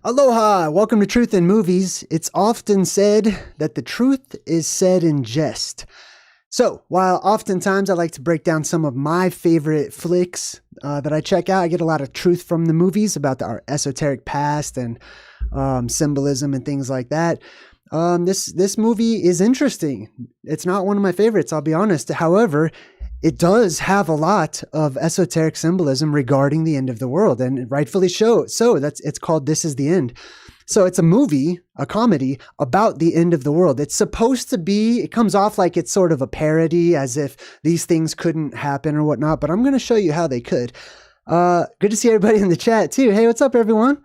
Aloha! Welcome to Truth in Movies. It's often said that the truth is said in jest. So, while oftentimes I like to break down some of my favorite flicks that I check out, I get a lot of truth from the movies about our esoteric past and symbolism and things like that. This movie is interesting. It's not one of my favorites, I'll be honest. However, it does have a lot of esoteric symbolism regarding the end of the world, and rightfully so. It's called This Is the End. So it's a movie, a comedy about the end of the world. It's supposed to be, it comes off like it's sort of a parody, as if these things couldn't happen or whatnot, but I'm going to show you how they could. Good to see everybody in the chat too. Hey, what's up everyone?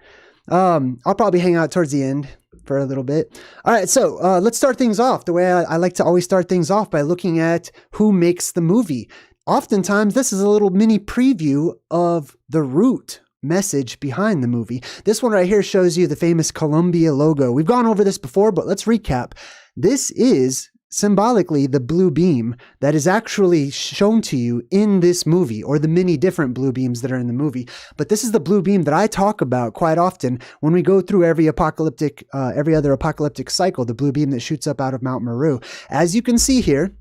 I'll probably hang out towards the end for a little bit. All right, so let's start things off the way I like to always start things off, by looking at who makes the movie. Oftentimes, this is a little mini preview of the root message behind the movie. This one right here shows you the famous Columbia logo. We've gone over this before, but let's recap. This is symbolically the blue beam that is actually shown to you in this movie, or the many different blue beams that are in the movie. But this is the blue beam that I talk about quite often when we go through every other apocalyptic cycle, the blue beam that shoots up out of Mount Meru. As you can see here,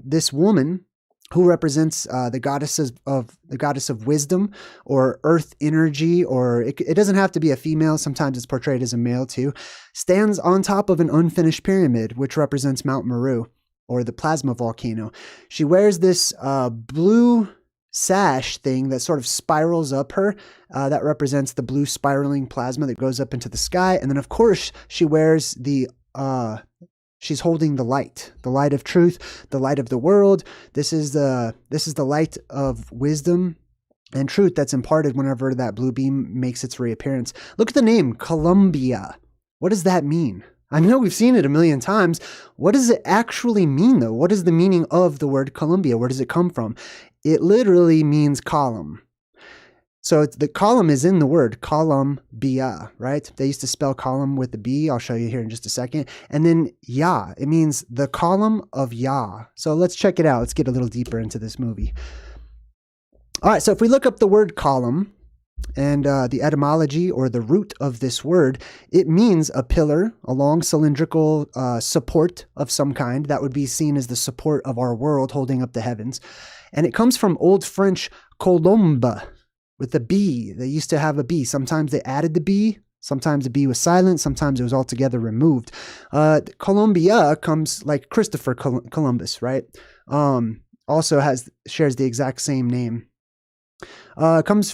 this woman who represents the goddess of wisdom, or earth energy, or it doesn't have to be a female. Sometimes it's portrayed as a male too, stands on top of an unfinished pyramid, which represents Mount Meru, or the plasma volcano. She wears this blue sash thing that sort of spirals up her. That represents the blue spiraling plasma that goes up into the sky. And then, of course, she wears she's holding the light of truth, the light of the world. This is the light of wisdom and truth that's imparted whenever that blue beam makes its reappearance. Look at the name, Columbia. What does that mean? I know we've seen it a million times. What does it actually mean, though? What is the meaning of the word Columbia? Where does it come from? It literally means column. So the column is in the word Columbia, right? They used to spell column with the B. I'll show you here in just a second. And then Yah, it means the column of Yah. So let's check it out. Let's get a little deeper into this movie. All right, so if we look up the word column and the etymology, or the root of this word, it means a pillar, a long cylindrical support of some kind that would be seen as the support of our world holding up the heavens. And it comes from Old French colombe, with the B. They used to have a B. Sometimes they added the B. Sometimes the B was silent. Sometimes it was altogether removed. Columbia comes like Christopher Columbus, right? Also shares the exact same name. Columbus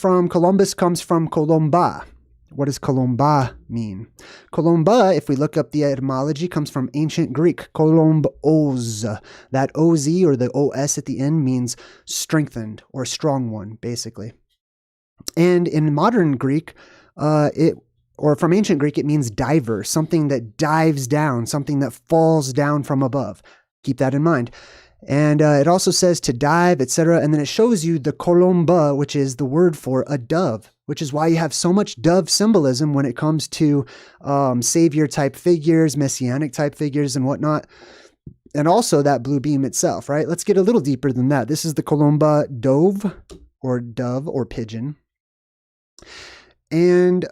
comes from Colomba. What does Colomba mean? Colomba, if we look up the etymology, comes from ancient Greek, kolombos. That OZ, or the OS at the end, means strengthened or strong one, basically. And in modern Greek, from ancient Greek, it means diver, something that dives down, something that falls down from above. Keep that in mind. And it also says to dive, etc. And then it shows you the colomba, which is the word for a dove, which is why you have so much dove symbolism when it comes to savior type figures, messianic type figures and whatnot. And also that blue beam itself, right? Let's get a little deeper than that. This is the colomba dove or pigeon. And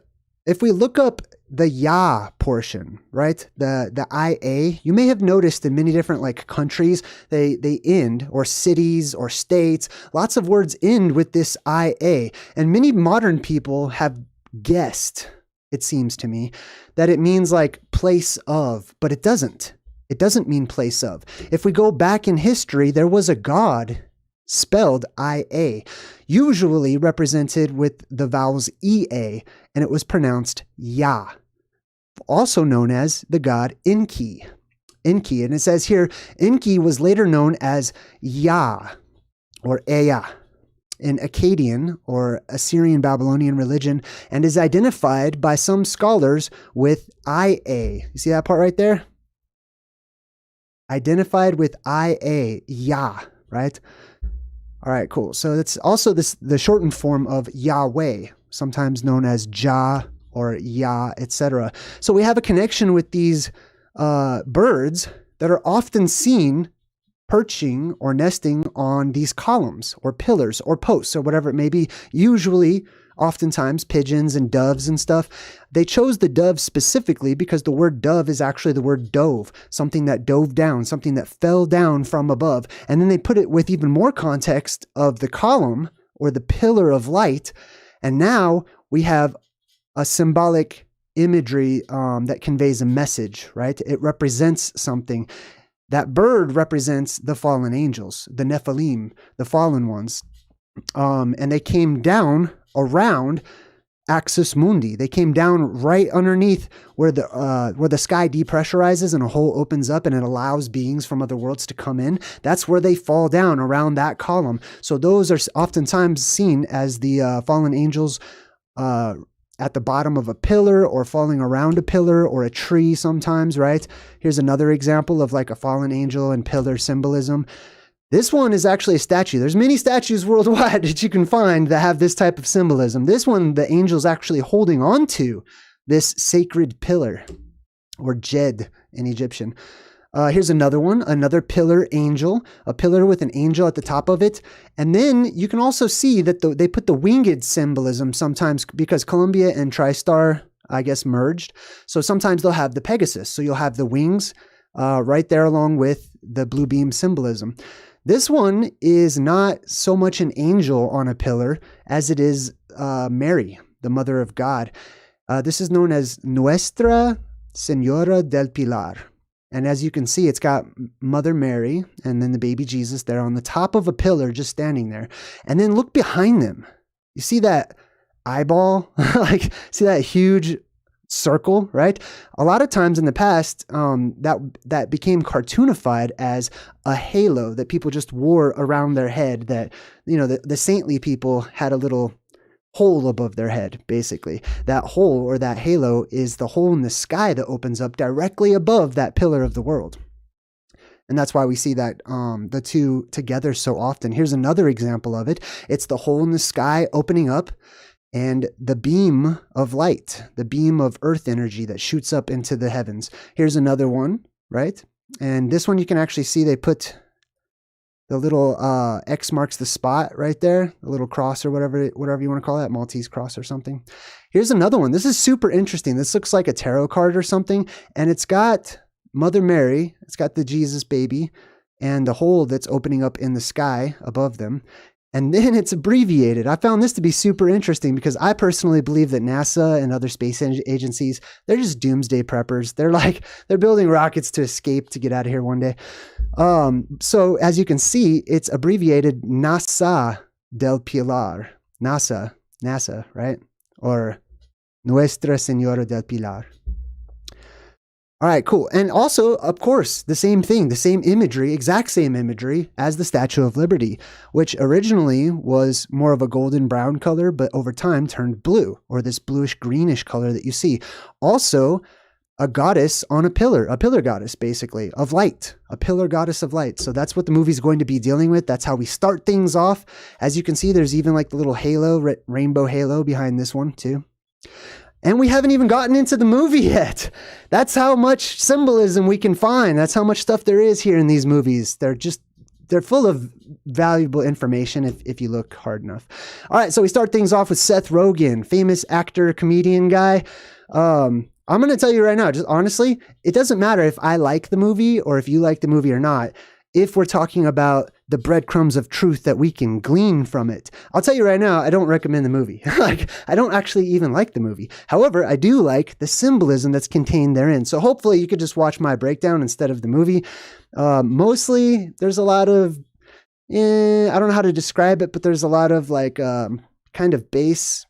if we look up the Yah portion, right, the IA, you may have noticed in many different countries, they end, or cities or states, lots of words end with this IA. And many modern people have guessed, it seems to me, that it means like place of, but it doesn't. It doesn't mean place of. If we go back in history, there was a god spelled IA, usually represented with the vowels EA, and it was pronounced Yah, also known as the god Enki. Enki, and it says here, Enki was later known as Yah, or Ea, in Akkadian or Assyrian Babylonian religion, and is identified by some scholars with IA. You see that part right there? Identified with IA, Yah, right? All right, cool. So that's also the shortened form of Yahweh, sometimes known as Jah or Yah, etc. So we have a connection with these birds that are often seen perching or nesting on these columns or pillars or posts or whatever it may be, usually oftentimes pigeons and doves and stuff. They chose the dove specifically because the word dove is actually the word dove, something that dove down, something that fell down from above. And then they put it with even more context of the column or the pillar of light. And now we have a symbolic imagery that conveys a message, right? It represents something. That bird represents the fallen angels, the Nephilim, the fallen ones. And they came down around Axis Mundi. They came down right underneath where the sky depressurizes and a hole opens up and it allows beings from other worlds to come in. That's where they fall down, around that column. So those are oftentimes seen as the fallen angels at the bottom of a pillar or falling around a pillar or a tree sometimes, right? Here's another example of like a fallen angel and pillar symbolism. This one is actually a statue. There's many statues worldwide that you can find that have this type of symbolism. This one, the angel's actually holding on to this sacred pillar, or Jed in Egyptian. Here's another one, another pillar angel, a pillar with an angel at the top of it. And then you can also see that they put the winged symbolism sometimes because Columbia and TriStar, I guess, merged. So sometimes they'll have the Pegasus. So you'll have the wings right there along with the blue beam symbolism. This one is not so much an angel on a pillar as it is Mary, the Mother of God. This is known as Nuestra Señora del Pilar. And as you can see, it's got Mother Mary and then the baby Jesus there on the top of a pillar just standing there. And then look behind them. You see that eyeball? Like, see that huge circle, right? A lot of times in the past, that became cartoonified as a halo that people just wore around their head, that, you know, the saintly people had a little hole above their head, basically. That hole or that halo is the hole in the sky that opens up directly above that pillar of the world. And that's why we see that the two together so often. Here's another example of it. It's the hole in the sky opening up and the beam of light, the beam of earth energy that shoots up into the heavens. Here's another one, right? And this one you can actually see they put the little X marks the spot right there, the little cross or whatever you want to call that, Maltese cross or something. Here's another one. This is super interesting. This looks like a tarot card or something, and it's got Mother Mary, it's got the Jesus baby, and the hole that's opening up in the sky above them. And then it's abbreviated. I found this to be super interesting because I personally believe that NASA and other space agencies, they're just doomsday preppers. They're building rockets to escape to get out of here one day. So as you can see, it's abbreviated NASA del Pilar. NASA, right? Or Nuestra Señora del Pilar. All right, cool. And also, of course, the same thing, the same imagery, exact same imagery as the Statue of Liberty, which originally was more of a golden brown color, but over time turned blue, or this bluish greenish color that you see. Also, a goddess on a pillar goddess, basically, of light, a pillar goddess of light. So that's what the movie's going to be dealing with. That's how we start things off. As you can see, there's even like the little halo, rainbow halo behind this one too. And we haven't even gotten into the movie yet. That's how much symbolism we can find. That's how much stuff there is here in these movies. They're full of valuable information if you look hard enough. All right, so we start things off with Seth Rogen, famous actor, comedian guy. I'm going to tell you right now, just honestly, it doesn't matter if I like the movie or if you like the movie or not. If we're talking about the breadcrumbs of truth that we can glean from it. I'll tell you right now, I don't recommend the movie. I don't actually even like the movie. However, I do like the symbolism that's contained therein. So hopefully you could just watch my breakdown instead of the movie. Mostly there's a lot of, I don't know how to describe it, but there's a lot of like kind of base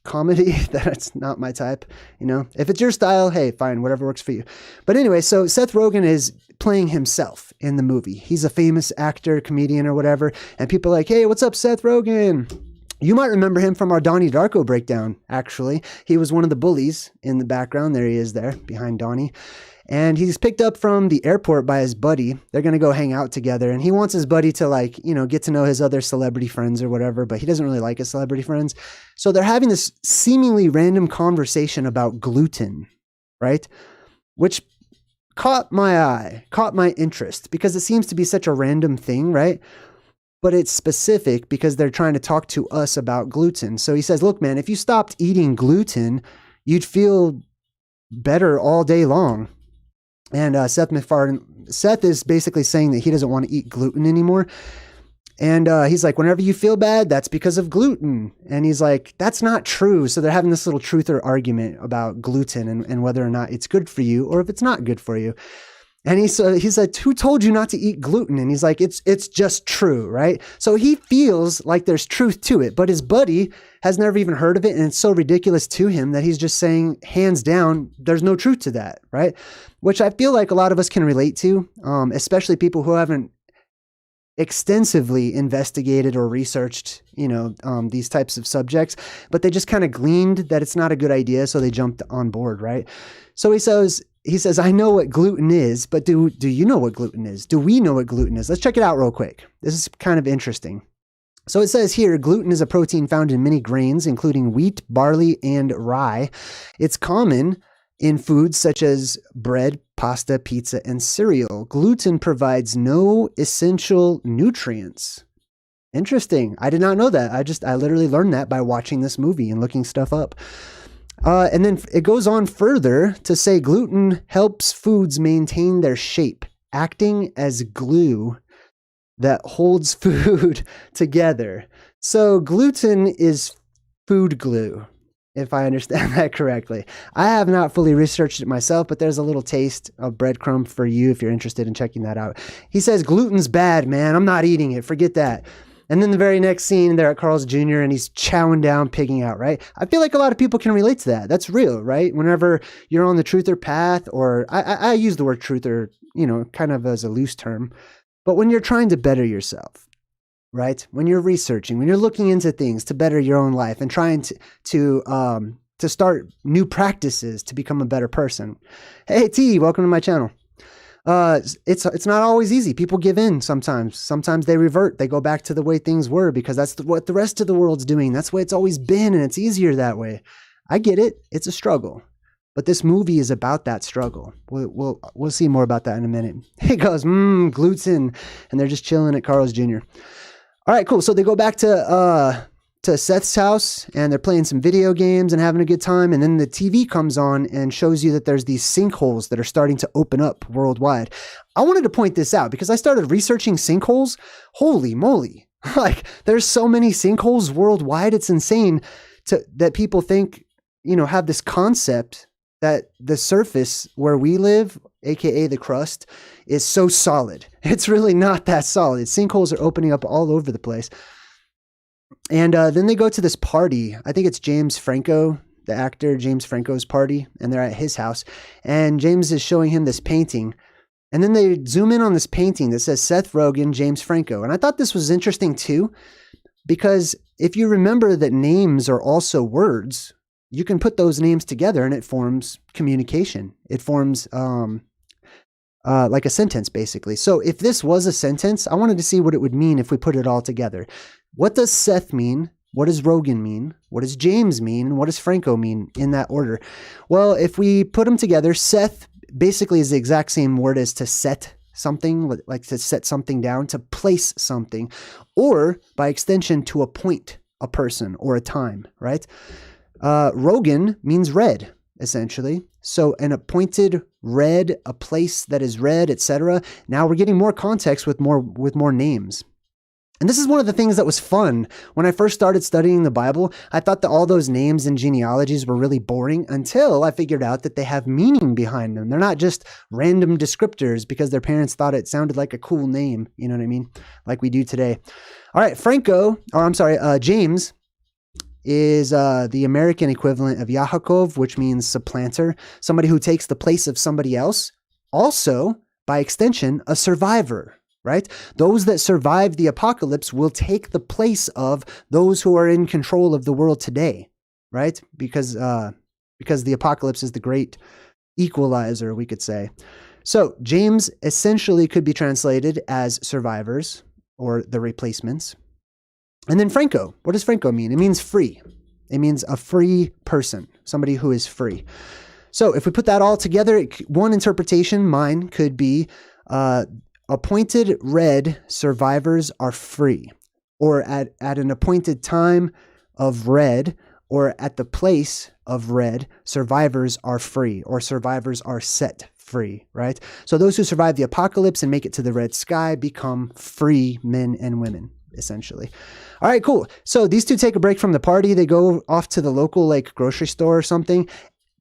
comedy that's not my type. You know, if it's your style, hey, fine, whatever works for you. But anyway, so Seth Rogen is playing himself in the movie. He's a famous actor, comedian or whatever. And people are like, hey, what's up, Seth Rogen? You might remember him from our Donnie Darko breakdown, actually. He was one of the bullies in the background. There he is there behind Donnie. And he's picked up from the airport by his buddy. They're going to go hang out together. And he wants his buddy to like, you know, get to know his other celebrity friends or whatever, but he doesn't really like his celebrity friends. So they're having this seemingly random conversation about gluten, right? Which caught my eye, caught my interest because it seems to be such a random thing, right? but it's specific because they're trying to talk to us about gluten. So he says, look, man, if you stopped eating gluten, you'd feel better all day long. And Seth is basically saying that he doesn't want to eat gluten anymore. And he's like, whenever you feel bad, that's because of gluten. And he's like, that's not true. So they're having this little truther argument about gluten and whether or not it's good for you or if it's not good for you. And he said, who told you not to eat gluten? And he's like, it's just true, right? So he feels like there's truth to it, but his buddy has never even heard of it. And it's so ridiculous to him that he's just saying, hands down, there's no truth to that, right? Which I feel like a lot of us can relate to, especially people who haven't extensively investigated or researched, these types of subjects, but they just kind of gleaned that it's not a good idea. So they jumped on board, right? So he says, I know what gluten is, but do you know what gluten is? Do we know what gluten is? Let's check it out real quick. This is kind of interesting. So it says here, gluten is a protein found in many grains, including wheat, barley, and rye. It's common in foods such as bread, pasta, pizza, and cereal. Gluten provides no essential nutrients. Interesting. I did not know that. I literally learned that by watching this movie and looking stuff up. And then it goes on further to say gluten helps foods maintain their shape, acting as glue that holds food together. So gluten is food glue, if I understand that correctly. I have not fully researched it myself, but there's a little taste of breadcrumb for you if you're interested in checking that out. He says, gluten's bad, man. I'm not eating it. Forget that. And then the very next scene, they're at Carl's Jr. and he's chowing down, pigging out, right? I feel like a lot of people can relate to that. That's real, right? Whenever you're on the truther path, or I use the word truther, kind of as a loose term, but when you're trying to better yourself, right? When you're researching, when you're looking into things to better your own life and trying to start new practices to become a better person. Hey, T, welcome to my channel. It's not always easy. People give in sometimes. Sometimes they revert. They go back to the way things were because that's what the rest of the world's doing. That's the way it's always been, and it's easier that way. I get it. It's a struggle. But this movie is about that struggle. We'll see more about that in a minute. He goes, gluten, and they're just chilling at Carl's Jr. All right, cool. So they go back to Seth's house and they're playing some video games and having a good time. And then the TV comes on and shows you that there's these sinkholes that are starting to open up worldwide. I wanted to point this out because I started researching sinkholes. Holy moly. Like there's so many sinkholes worldwide. It's insane that people think, have this concept that the surface where we live, aka the crust, is so solid. It's really not that solid. Sinkholes are opening up all over the place. And then they go to this party. I think it's James Franco, the actor, James Franco's party, and they're at his house. And James is showing him this painting. And then they zoom in on this painting that says Seth Rogen, James Franco. And I thought this was interesting too, because if you remember that names are also words, you can put those names together and it forms communication. It forms like a sentence, basically. So if this was a sentence, I wanted to see what it would mean if we put it all together. What does Seth mean? What does Rogan mean? What does James mean? What does Franco mean in that order? Well, if we put them together, Seth basically is the exact same word as to set something, like to set something down, to place something, or by extension to appoint a person or a time, right? Rogan means red, essentially. So an appointed red, a place that is red, etc. Now we're getting more context with more names. And this is one of the things that was fun. When I first started studying the Bible, I thought that all those names and genealogies were really boring until I figured out that they have meaning behind them. They're not just random descriptors because their parents thought it sounded like a cool name. You know what I mean? Like we do today. All right, James is the American equivalent of Yaakov, which means supplanter, somebody who takes the place of somebody else. Also, by extension, a survivor. Right? Those that survive the apocalypse will take the place of those who are in control of the world today, right? Because the apocalypse is the great equalizer, we could say. So James essentially could be translated as survivors or the replacements. And then Franco, what does Franco mean? It means free. It means a free person, somebody who is free. So if we put that all together, one interpretation, mine, could be appointed red, survivors are free. Or at an appointed time of red, or at the place of red, survivors are free, or survivors are set free, right? So those who survive the apocalypse and make it to the red sky become free men and women, essentially. All right, cool. So these two take a break from the party. They go off to the local like grocery store or something.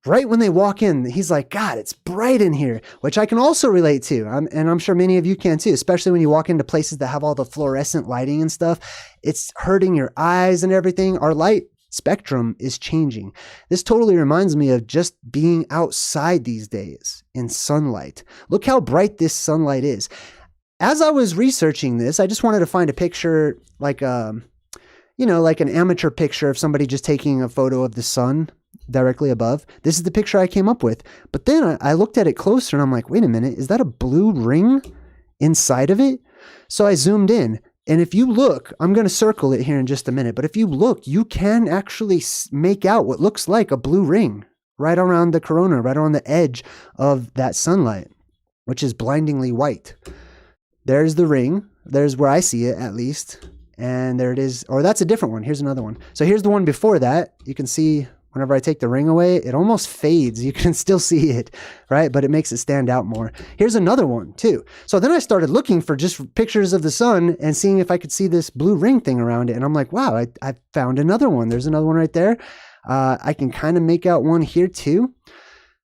Right when they walk in, he's like, God, it's bright in here, which I can also relate to. And I'm sure many of you can too, especially when you walk into places that have all the fluorescent lighting and stuff. It's hurting your eyes and everything. Our light spectrum is changing. This totally reminds me of just being outside these days in sunlight. Look how bright this sunlight is. As I was researching this, I just wanted to find a picture like an amateur picture of somebody just taking a photo of the sun directly above. This is the picture I came up with. But then I looked at it closer and I'm like, wait a minute, is that a blue ring inside of it? So I zoomed in. And if you look, I'm going to circle it here in just a minute, but if you look, you can actually make out what looks like a blue ring right around the corona, right on the edge of that sunlight, which is blindingly white. There's the ring. There's where I see it, at least. And there it is. Or that's a different one. Here's another one. So here's the one before that. You can see whenever I take the ring away, it almost fades. You can still see it, right? But it makes it stand out more. Here's another one too. So then I started looking for just pictures of the sun and seeing if I could see this blue ring thing around it. And I'm like, wow, I found another one. There's another one right there. I can kind of make out one here too.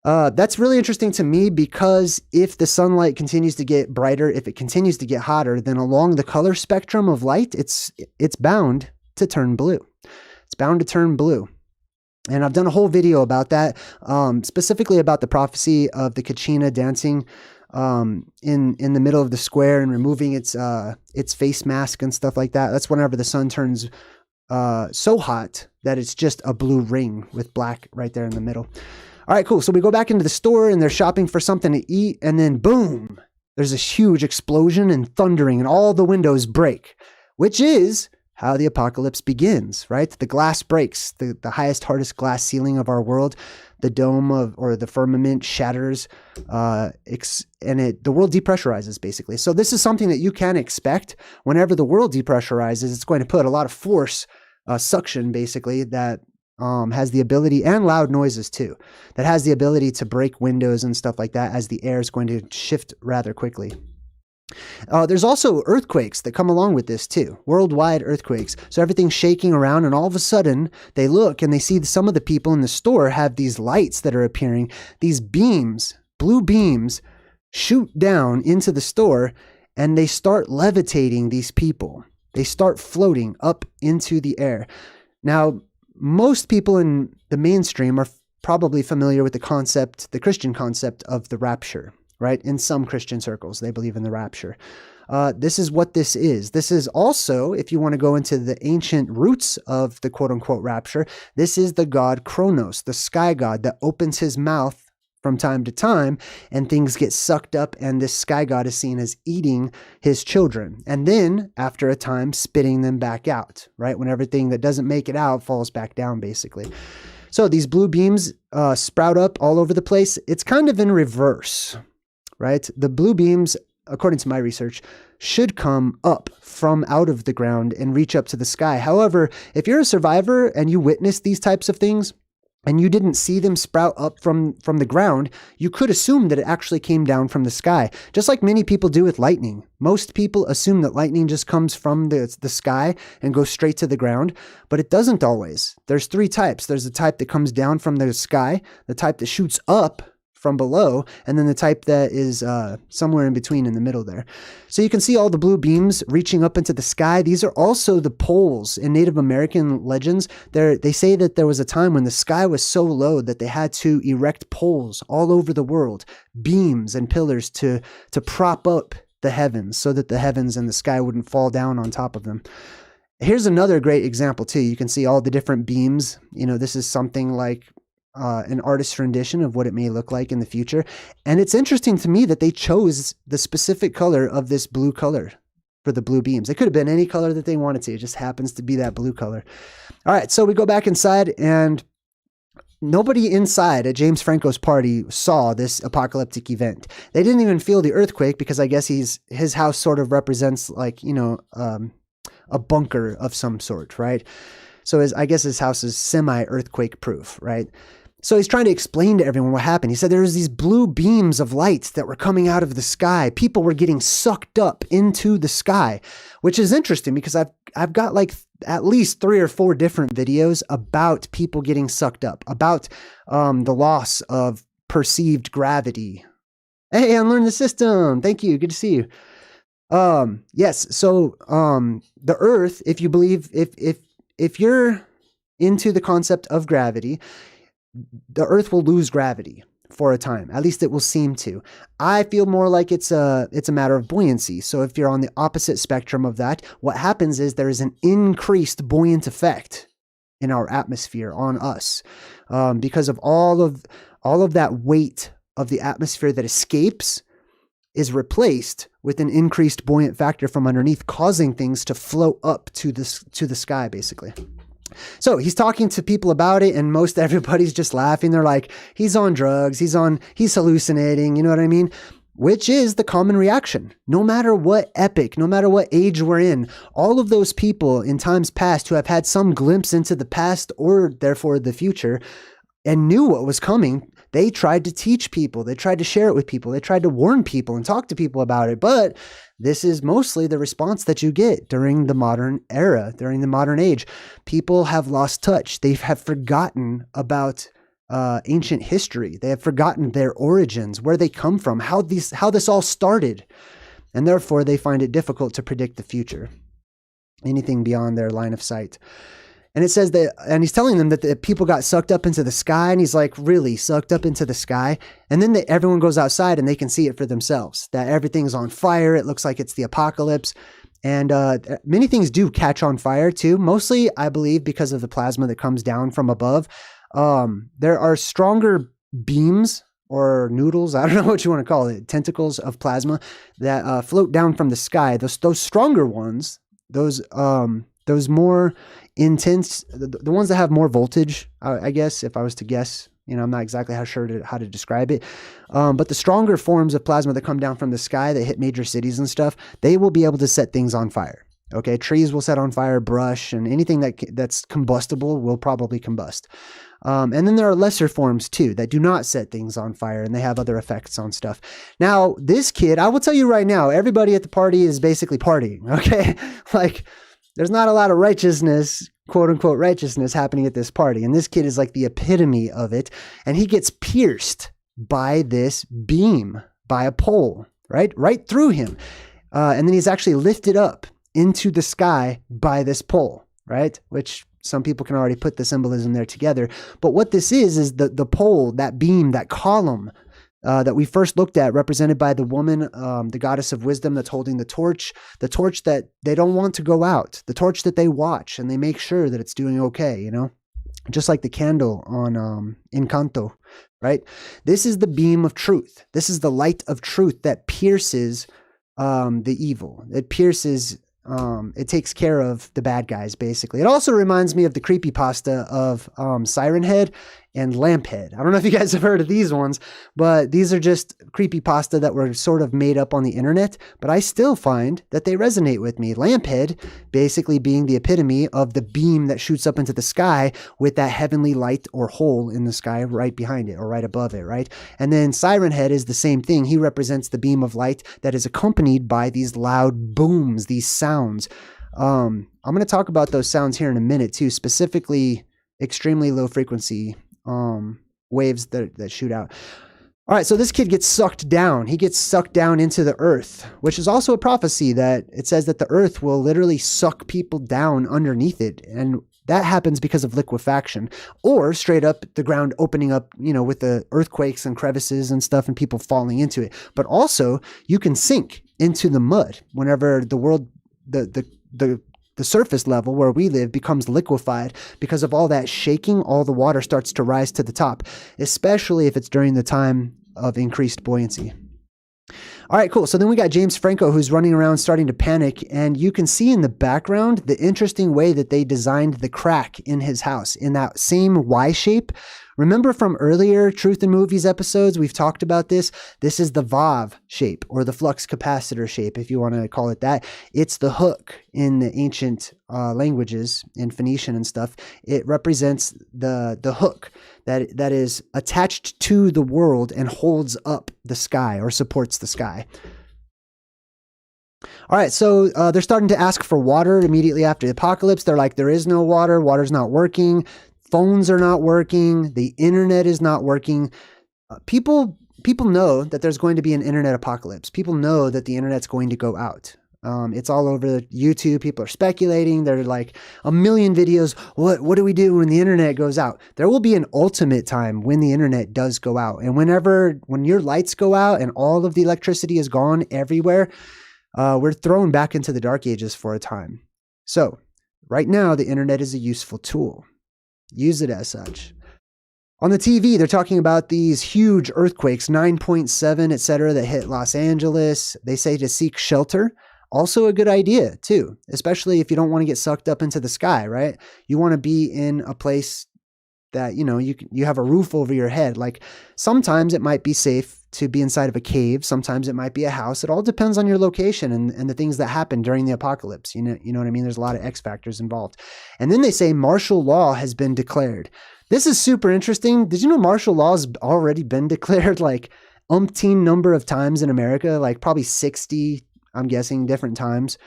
That's really interesting to me because if the sunlight continues to get brighter, if it continues to get hotter, then along the color spectrum of light, it's bound to turn blue. It's bound to turn blue. And I've done a whole video about that, specifically about the prophecy of the Kachina dancing in the middle of the square and removing its face mask and stuff like that. That's whenever the sun turns so hot that it's just a blue ring with black right there in the middle. All right, cool. So we go back into the store and they're shopping for something to eat, and then boom, there's this huge explosion and thundering and all the windows break, which is how the apocalypse begins, right? The glass breaks, the highest, hardest glass ceiling of our world, the dome or the firmament shatters, and the world depressurizes basically. So this is something that you can expect. Whenever the world depressurizes, it's going to put a lot of force, suction basically, that has the ability, and loud noises too, that has the ability to break windows and stuff like that as the air is going to shift rather quickly. There's also earthquakes that come along with this too, worldwide earthquakes. So everything's shaking around and all of a sudden they look and they see some of the people in the store have these lights that are appearing. These beams, blue beams, shoot down into the store and they start levitating these people. They start floating up into the air. Now, most people in the mainstream are probably familiar with the Christian concept of the rapture, right? In some Christian circles, they believe in the rapture. This is what this is. This is also, if you want to go into the ancient roots of the quote-unquote rapture, this is the god Kronos, the sky god that opens his mouth from time to time and things get sucked up and this sky god is seen as eating his children. And then after a time, spitting them back out, right? When everything that doesn't make it out falls back down, basically. So these blue beams sprout up all over the place. It's kind of in reverse, right? The blue beams, according to my research, should come up from out of the ground and reach up to the sky. However, if you're a survivor and you witness these types of things and you didn't see them sprout up from the ground, you could assume that it actually came down from the sky, just like many people do with lightning. Most people assume that lightning just comes from the sky and goes straight to the ground, but it doesn't always. There's three types. There's the type that comes down from the sky, the type that shoots up from below, and then the type that is somewhere in between in the middle there. So you can see all the blue beams reaching up into the sky. These are also the poles in Native American legends. They say that there was a time when the sky was so low that they had to erect poles all over the world, beams and pillars to prop up the heavens so that the heavens and the sky wouldn't fall down on top of them. Here's another great example too. You can see all the different beams. This is something like an artist's rendition of what it may look like in the future. And it's interesting to me that they chose the specific color of this blue color for the blue beams. It could have been any color that they wanted to. It just happens to be that blue color. All right, so we go back inside and nobody inside at James Franco's party saw this apocalyptic event. They didn't even feel the earthquake because I guess his house sort of represents like, a bunker of some sort, right? So I guess his house is semi-earthquake proof, right? So he's trying to explain to everyone what happened. He said there was these blue beams of light that were coming out of the sky. People were getting sucked up into the sky, which is interesting because I've got like at least 3 or 4 different videos about people getting sucked up, about the loss of perceived gravity. Hey, Unlearn the System. Thank you. Good to see you. Yes. So the Earth, if you believe, if you're into the concept of gravity, the Earth will lose gravity for a time. At least it will seem to. I feel more like it's a matter of buoyancy. So if you're on the opposite spectrum of that, what happens is there is an increased buoyant effect in our atmosphere on us because of all of that weight of the atmosphere that escapes is replaced with an increased buoyant factor from underneath, causing things to float up to the sky, basically. So he's talking to people about it, and most everybody's just laughing. They're like, he's on drugs, he's hallucinating, you know what I mean? Which is the common reaction. No matter what epoch, no matter what age we're in, all of those people in times past who have had some glimpse into the past or therefore the future and knew what was coming, they tried to teach people, they tried to share it with people, they tried to warn people and talk to people about it. But this is mostly the response that you get during the modern era, during the modern age. People have lost touch. They have forgotten about ancient history. They have forgotten their origins, where they come from, how this all started. And therefore, they find it difficult to predict the future, anything beyond their line of sight. And it says that, and he's telling them that the people got sucked up into the sky, and he's like, really sucked up into the sky? And then everyone goes outside and they can see it for themselves, that everything's on fire. It looks like it's the apocalypse. And many things do catch on fire too. Mostly, I believe, because of the plasma that comes down from above. There are stronger beams or noodles, I don't know what you want to call it, tentacles of plasma that float down from the sky. Those stronger ones, those more intense, the ones that have more voltage, I guess, if I was to guess, I'm not exactly how to describe it. But the stronger forms of plasma that come down from the sky that hit major cities and stuff, they will be able to set things on fire. Okay. Trees will set on fire, brush, and anything that's combustible will probably combust. And then there are lesser forms too that do not set things on fire, and they have other effects on stuff. Now, this kid, I will tell you right now, everybody at the party is basically partying. Okay. Like, there's not a lot of righteousness, quote unquote righteousness, happening at this party. And this kid is like the epitome of it. And he gets pierced by this beam, by a pole, right through him. And then he's actually lifted up into the sky by this pole, right? Which some people can already put the symbolism there together. But what this is the pole, that beam, that column that we first looked at, represented by the woman, the goddess of wisdom that's holding the torch that they don't want to go out, the torch that they watch and they make sure that it's doing okay, just like the candle on Encanto, right? This is the beam of truth. This is the light of truth that pierces the evil. It pierces, it takes care of the bad guys, basically. It also reminds me of the creepypasta of Siren Head and Lamphead. I don't know if you guys have heard of these ones, but these are just creepypasta that were sort of made up on the internet, but I still find that they resonate with me. Lamphead basically being the epitome of the beam that shoots up into the sky with that heavenly light or hole in the sky right behind it or right above it, right? And then Siren Head is the same thing. He represents the beam of light that is accompanied by these loud booms, these sounds. I'm going to talk about those sounds here in a minute too, specifically extremely low frequency waves that shoot out. All right, so this kid gets sucked down. He gets sucked down into the earth, which is also a prophecy that it says that the earth will literally suck people down underneath it. And that happens because of liquefaction, or straight up the ground opening up, with the earthquakes and crevices and stuff and people falling into it. But also you can sink into the mud whenever the world, the surface level where we live becomes liquefied because of all that shaking. All the water starts to rise to the top, especially if it's during the time of increased buoyancy. All right, cool. So then we got James Franco, who's running around starting to panic. And you can see in the background the interesting way that they designed the crack in his house in that same Y shape, Remember from earlier Truth in Movies episodes, we've talked about this. This is the Vav shape, or the flux capacitor shape, if you want to call it that. It's the hook in the ancient languages, in Phoenician and stuff. It represents the hook that is attached to the world and holds up the sky or supports the sky. All right, so they're starting to ask for water immediately after the apocalypse. They're like, there is no water. Water's not working. Phones are not working. The internet is not working. People know that there's going to be an internet apocalypse. People know that the internet's going to go out. It's all over YouTube. People are speculating. There are like a million videos. What do we do when the internet goes out? There will be an ultimate time when the internet does go out. And when your lights go out and all of the electricity is gone everywhere, we're thrown back into the dark ages for a time. So right now, the internet is a useful tool. Use it as such. On the TV, they're talking about these huge earthquakes, 9.7, etc., that hit Los Angeles. They say to seek shelter. Also a good idea, too, especially if you don't want to get sucked up into the sky, right? You want to be in a place that, you have a roof over your head. Like sometimes it might be safe to be inside of a cave. Sometimes it might be a house. It all depends on your location and the things that happen during the apocalypse. You know what I mean? There's a lot of X factors involved. And then they say martial law has been declared. This is super interesting. Did you know martial law has already been declared like umpteen number of times in America? Like probably 60, I'm guessing, different times.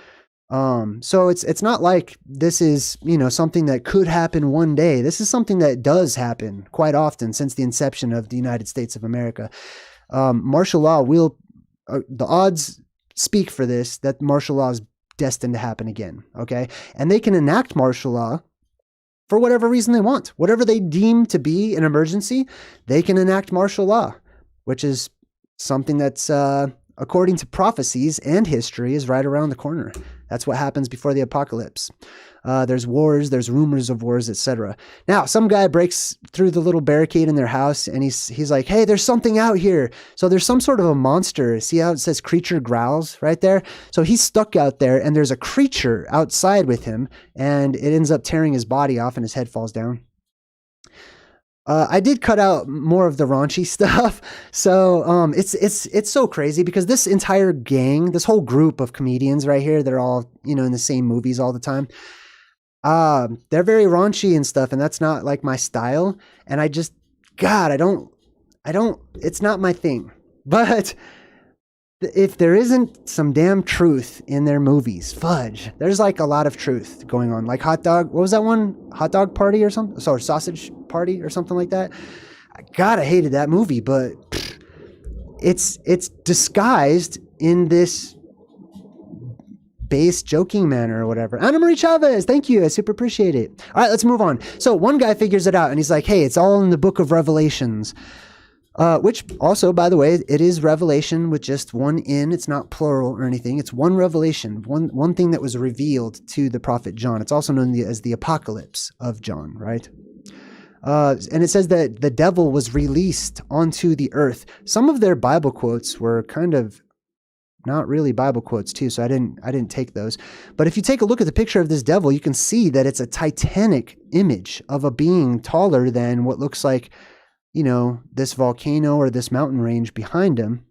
So it's not like this is, something that could happen one day. This is something that does happen quite often since the inception of the United States of America. Martial law the odds speak for this, that martial law is destined to happen again. Okay. And they can enact martial law for whatever reason they want, whatever they deem to be an emergency, they can enact martial law, which is something that's, according to prophecies and history, is right around the corner. That's what happens before the apocalypse. There's wars, there's rumors of wars, etc. Now, some guy breaks through the little barricade in their house and he's like, hey, there's something out here. So there's some sort of a monster. See how it says creature growls right there? So he's stuck out there and there's a creature outside with him and it ends up tearing his body off and his head falls down. I did cut out more of the raunchy stuff. So it's so crazy because this entire gang, this whole group of comedians right here, they're all, in the same movies all the time. They're very raunchy and stuff, and that's not like my style. And I don't, it's not my thing. But if there isn't some damn truth in their movies, fudge, there's like a lot of truth going on. Like what was that one? Hot Dog Party or something? Sorry, Sausage Party or something like that. God, I hated that movie, but it's disguised in this base joking manner or whatever. Anna Marie Chavez, thank you. I super appreciate it. All right, let's move on. So one guy figures it out and he's like, hey, it's all in the book of Revelations. Which also, by the way, it is revelation with just one N. It's not plural or anything. It's one revelation, one thing that was revealed to the prophet John. It's also known as the apocalypse of John, right? And it says that the devil was released onto the earth. Some of their Bible quotes were kind of not really Bible quotes too, so I didn't take those. But if you take a look at the picture of this devil, you can see that it's a titanic image of a being taller than what looks like, this volcano or this mountain range behind him.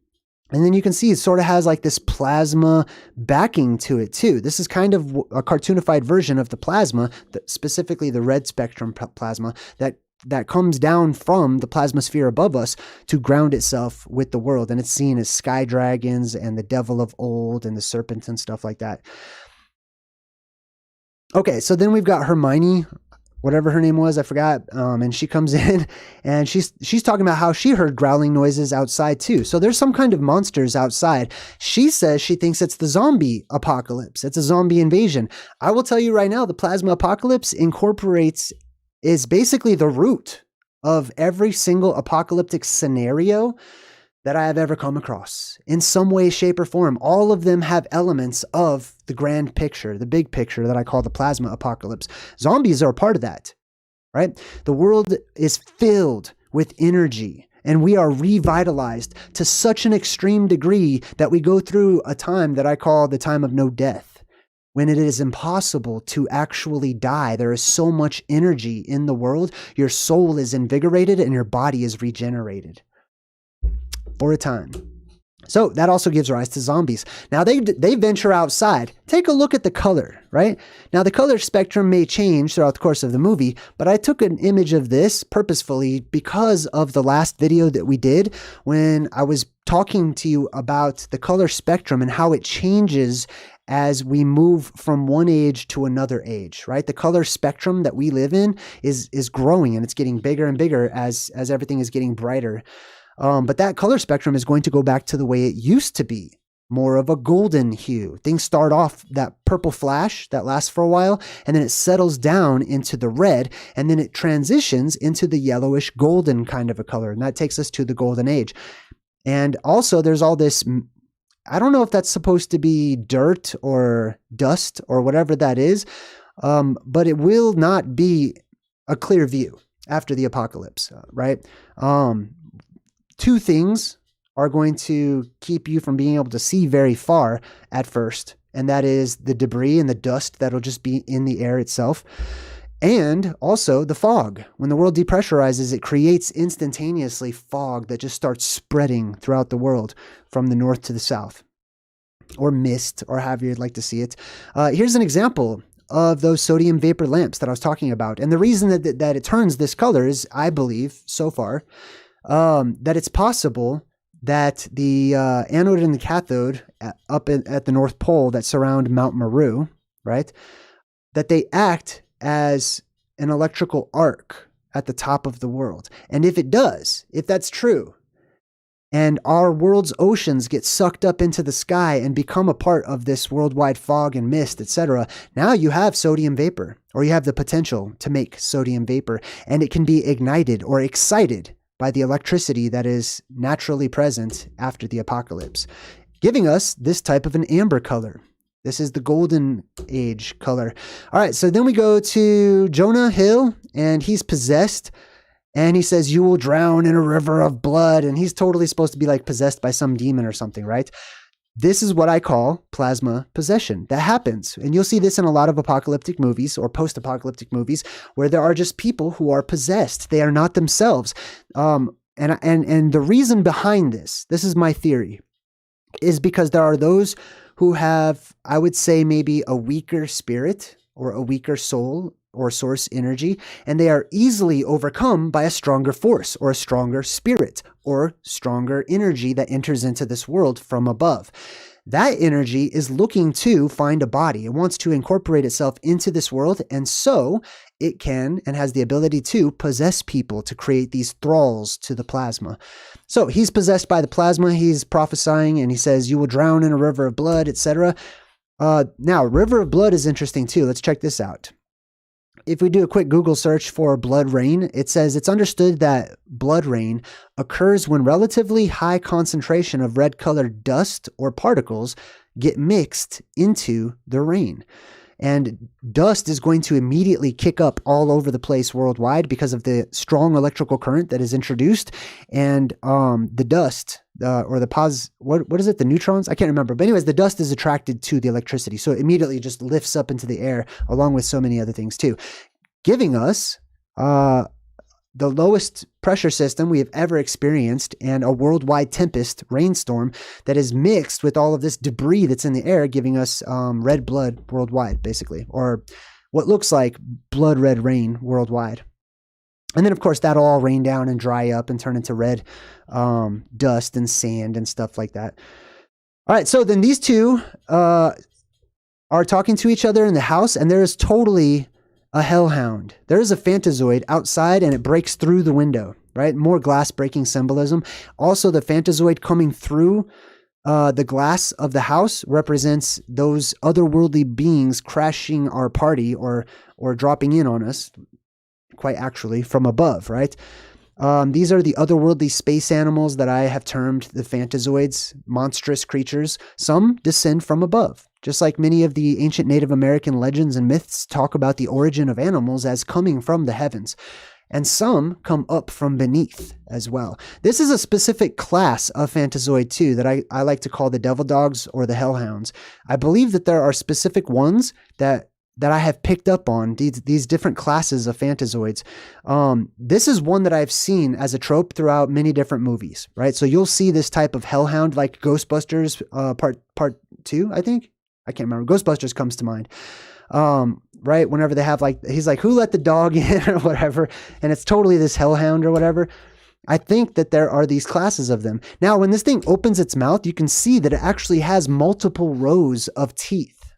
And then you can see it sort of has like this plasma backing to it too. This is kind of a cartoonified version of the plasma, specifically the red spectrum plasma that comes down from the plasma sphere above us to ground itself with the world. And it's seen as sky dragons and the devil of old and the serpent and stuff like that. Okay, so then we've got Hermione, whatever her name was, I forgot. And she comes in and she's talking about how she heard growling noises outside too. So there's some kind of monsters outside. She says she thinks it's the zombie apocalypse. It's a zombie invasion. I will tell you right now, the plasma apocalypse is basically the root of every single apocalyptic scenario that I have ever come across in some way, shape, or form. All of them have elements of the grand picture, the big picture that I call the plasma apocalypse. Zombies are a part of that, right? The world is filled with energy and we are revitalized to such an extreme degree that we go through a time that I call the time of no death. when it is impossible to actually die. There is so much energy in the world. Your soul is invigorated and your body is regenerated for a time. So that also gives rise to zombies. Now they venture outside. Take a look at the color, right? Now the color spectrum may change throughout the course of the movie, but I took an image of this purposefully because of the last video that we did when I was talking to you about the color spectrum and how it changes as we move from one age to another age, right? The color spectrum that we live in is growing and it's getting bigger and bigger as everything is getting brighter. But that color spectrum is going to go back to the way it used to be, more of a golden hue. Things start off that purple flash that lasts for a while, and then it settles down into the red, and then it transitions into the yellowish golden kind of a color, and that takes us to the golden age. And also there's all this, I don't know if that's supposed to be dirt or dust or whatever that is, but it will not be a clear view after the apocalypse, right? Two things are going to keep you from being able to see very far at first, and that is the debris and the dust that'll just be in the air itself, and also the fog. When the world depressurizes, it creates instantaneously fog that just starts spreading throughout the world from the north to the south, or mist, or however you'd like to see it. Here's an example of those sodium vapor lamps that I was talking about, and the reason that it turns this color is, I believe, so far, that it's possible that the anode and the cathode up at the North Pole that surround Mount Meru, right, that they act as an electrical arc at the top of the world. And if it does, if that's true, and our world's oceans get sucked up into the sky and become a part of this worldwide fog and mist, etc., now you have sodium vapor, or you have the potential to make sodium vapor, and it can be ignited or excited by the electricity that is naturally present after the apocalypse, giving us this type of an amber color. This is the golden age color. All right, so then we go to Jonah Hill, and he's possessed, and he says, "You will drown in a river of blood," and he's totally supposed to be like possessed by some demon or something, right? This is what I call plasma possession. That happens. And you'll see this in a lot of apocalyptic movies or post-apocalyptic movies where there are just people who are possessed. They are not themselves. And the reason behind this is my theory, is because there are those who have, I would say, maybe a weaker spirit or a weaker soul or source energy, and they are easily overcome by a stronger force or a stronger spirit or stronger energy that enters into this world from above. That energy is looking to find a body. It wants to incorporate itself into this world, and so it can and has the ability to possess people to create these thralls to the plasma. So he's possessed by the plasma. He's prophesying, and he says, "You will drown in a river of blood," etc. Now, river of blood is interesting too. Let's check this out. If we do a quick Google search for blood rain, it says it's understood that blood rain occurs when relatively high concentration of red-colored dust or particles get mixed into the rain. And dust is going to immediately kick up all over the place worldwide because of the strong electrical current that is introduced. And the dust, or the what is it? The neutrons? I can't remember. But anyways, the dust is attracted to the electricity. So it immediately just lifts up into the air along with so many other things too, giving us the lowest pressure system we have ever experienced and a worldwide tempest rainstorm that is mixed with all of this debris that's in the air, giving us red blood worldwide, basically, or what looks like blood red rain worldwide. And then, of course, that'll all rain down and dry up and turn into red dust and sand and stuff like that. All right, so then these two are talking to each other in the house, and there is totally a hellhound. There is a Fantazoid outside, and it breaks through the window, right? More glass breaking symbolism. Also, the Fantazoid coming through the glass of the house represents those otherworldly beings crashing our party or dropping in on us, quite actually, from above, right? These are the otherworldly space animals that I have termed the Fantazoids, monstrous creatures. Some descend from above, just like many of the ancient Native American legends and myths talk about the origin of animals as coming from the heavens. and some come up from beneath as well. This is a specific class of Fantazoid too that I like to call the Devil Dogs or the Hellhounds. I believe that there are specific ones that I have picked up on, these different classes of Fantazoids. This is one that I've seen as a trope throughout many different movies, right? So you'll see this type of hellhound like Ghostbusters part 2, I think. I can't remember. Ghostbusters comes to mind. Right? Whenever they have like, he's like, who let the dog in or whatever. And it's totally this hellhound or whatever. I think that there are these classes of them. Now, when this thing opens its mouth, you can see that it actually has multiple rows of teeth.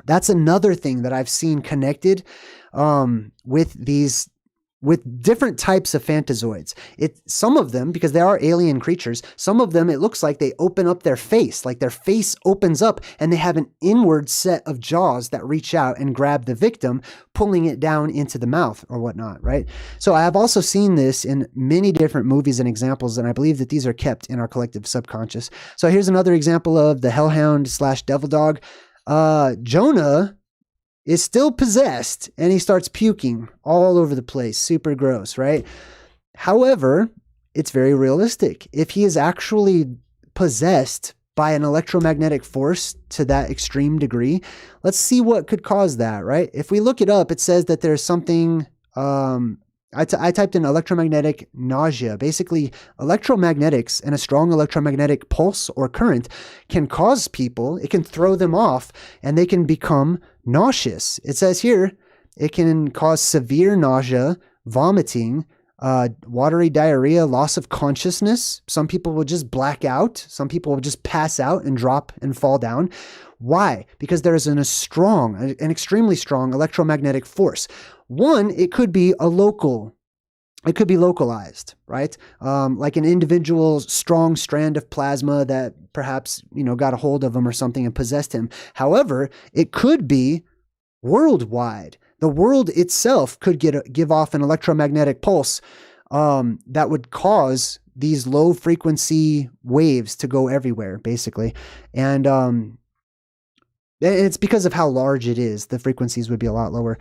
That's another thing that I've seen connected with different types of Fantazoids. Some of them, because they are alien creatures, some of them, it looks like they open up their face, like their face opens up and they have an inward set of jaws that reach out and grab the victim, pulling it down into the mouth or whatnot, right? So I have also seen this in many different movies and examples, and I believe that these are kept in our collective subconscious. So here's another example of the Hellhound / Devil Dog. Jonah is still possessed and he starts puking all over the place. Super gross, right? However, it's very realistic. If he is actually possessed by an electromagnetic force to that extreme degree, let's see what could cause that, right? If we look it up, it says that there's something, I typed in electromagnetic nausea. Basically, electromagnetics and a strong electromagnetic pulse or current can cause people, it can throw them off and they can become nauseous. It says here, it can cause severe nausea, vomiting, watery diarrhea, loss of consciousness. Some people will just black out. Some people will just pass out and drop and fall down. Why? Because there is an extremely strong electromagnetic force. One, it could be localized, right? Like an individual strong strand of plasma that perhaps, got a hold of him or something and possessed him. However, it could be worldwide. The world itself could give off an electromagnetic pulse that would cause these low frequency waves to go everywhere, basically. And it's because of how large it is. The frequencies would be a lot lower.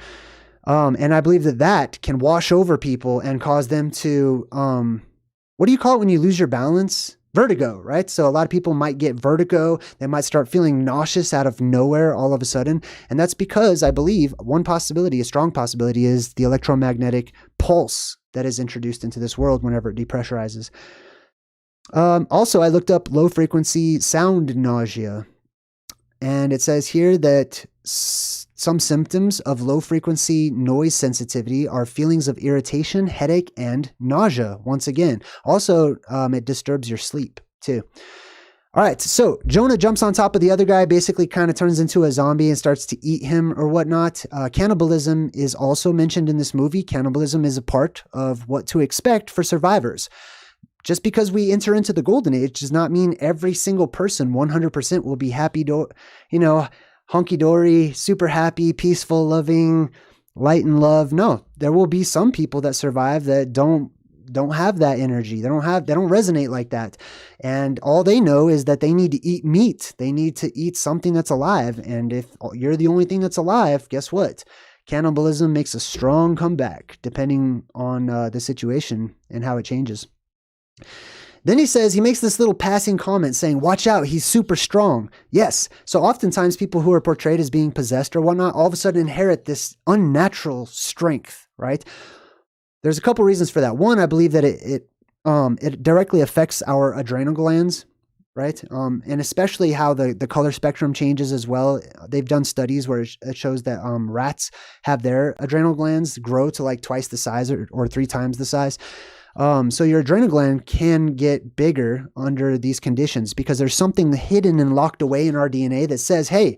And I believe that can wash over people and cause them to, what do you call it when you lose your balance? Vertigo, right? So a lot of people might get vertigo. They might start feeling nauseous out of nowhere all of a sudden. And that's because I believe one possibility, a strong possibility, is the electromagnetic pulse that is introduced into this world whenever it depressurizes. Also, I looked up low frequency sound nausea. And it says here that some symptoms of low frequency noise sensitivity are feelings of irritation, headache, and nausea. Once again, also, it disturbs your sleep too. All right. So Jonah jumps on top of the other guy, basically kind of turns into a zombie and starts to eat him or whatnot. Cannibalism is also mentioned in this movie. Cannibalism is a part of what to expect for survivors. Just because we enter into the golden age does not mean every single person 100% will be happy, hunky-dory, super happy, peaceful, loving, light and love. No, there will be some people that survive that don't have that energy. They don't resonate like that. And all they know is that they need to eat meat. They need to eat something that's alive. And if you're the only thing that's alive, guess what? Cannibalism makes a strong comeback depending on the situation and how it changes. Then he makes this little passing comment saying, watch out, he's super strong. Yes. So oftentimes people who are portrayed as being possessed or whatnot, all of a sudden inherit this unnatural strength, right? There's a couple reasons for that. One, I believe that it directly affects our adrenal glands, right? And especially how the color spectrum changes as well. They've done studies where it shows that rats have their adrenal glands grow to like twice the size or 3 times the size. So your adrenal gland can get bigger under these conditions because there's something hidden and locked away in our DNA that says, hey,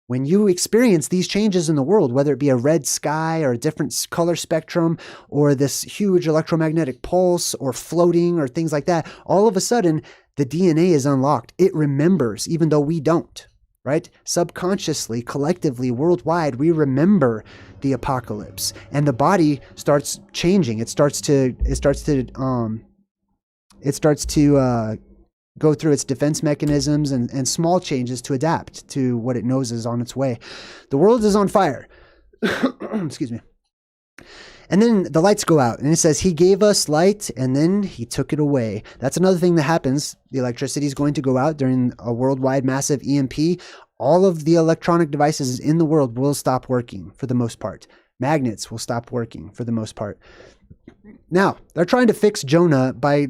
when you experience these changes in the world, whether it be a red sky or a different color spectrum or this huge electromagnetic pulse or floating or things like that, all of a sudden the DNA is unlocked. It remembers, even though we don't, right? Subconsciously, collectively, worldwide, we remember the apocalypse and the body starts changing. It starts to go through its defense mechanisms and small changes to adapt to what it knows is on its way. The world is on fire. Excuse me. And then the lights go out, and it says, he gave us light, and then he took it away. That's another thing that happens. The electricity is going to go out during a worldwide massive EMP. All of the electronic devices in the world will stop working for the most part. Magnets will stop working for the most part. Now, they're trying to fix Jonah by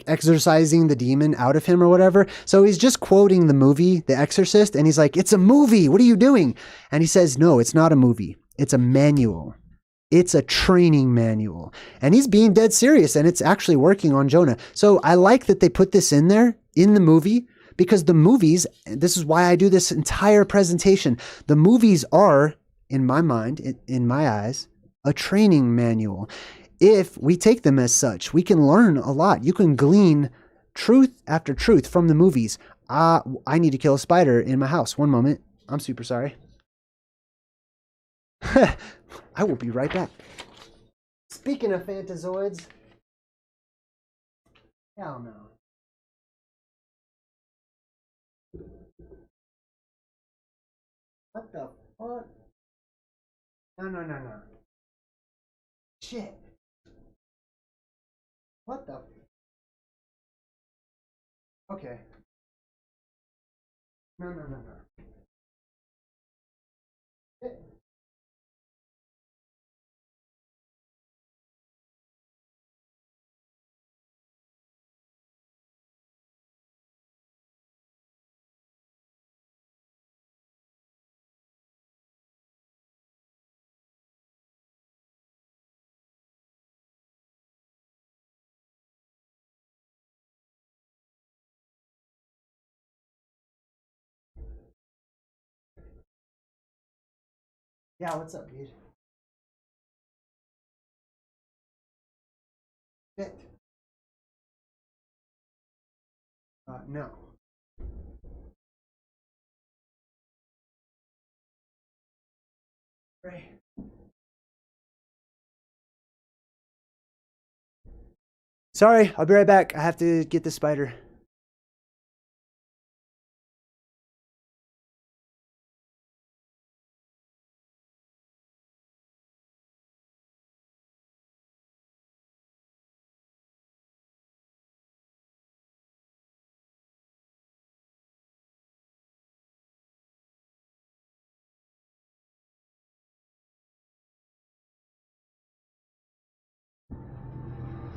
exorcising the demon out of him or whatever. So he's just quoting the movie, The Exorcist, and he's like, it's a movie. What are you doing? And he says, no, it's not a movie. It's a manual. It's a training manual. And he's being dead serious, and it's actually working on Jonah. So I like that they put this in there in the movie, because the movies, this is why I do this entire presentation, the movies are, in my mind, in my eyes, a training manual. If we take them as such, we can learn a lot. You can glean truth after truth from the movies. I need to kill a spider in my house. One moment. I'm super sorry. I will be right back. Speaking of Fantazoids. Hell no. What the fuck? No. Shit. What the? Okay. No. Yeah, what's up, dude? Shit. No. Right. Sorry, I'll be right back. I have to get the spider.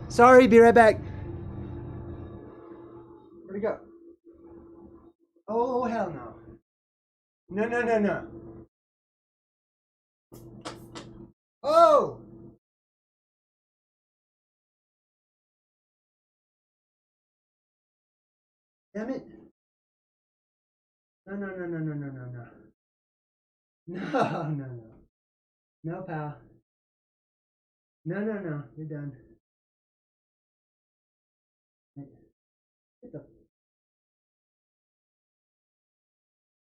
Sorry, be right back. Where'd he go? Oh, hell no. No. Oh! Damn it. No. No. No, pal. No. You're done. Get the...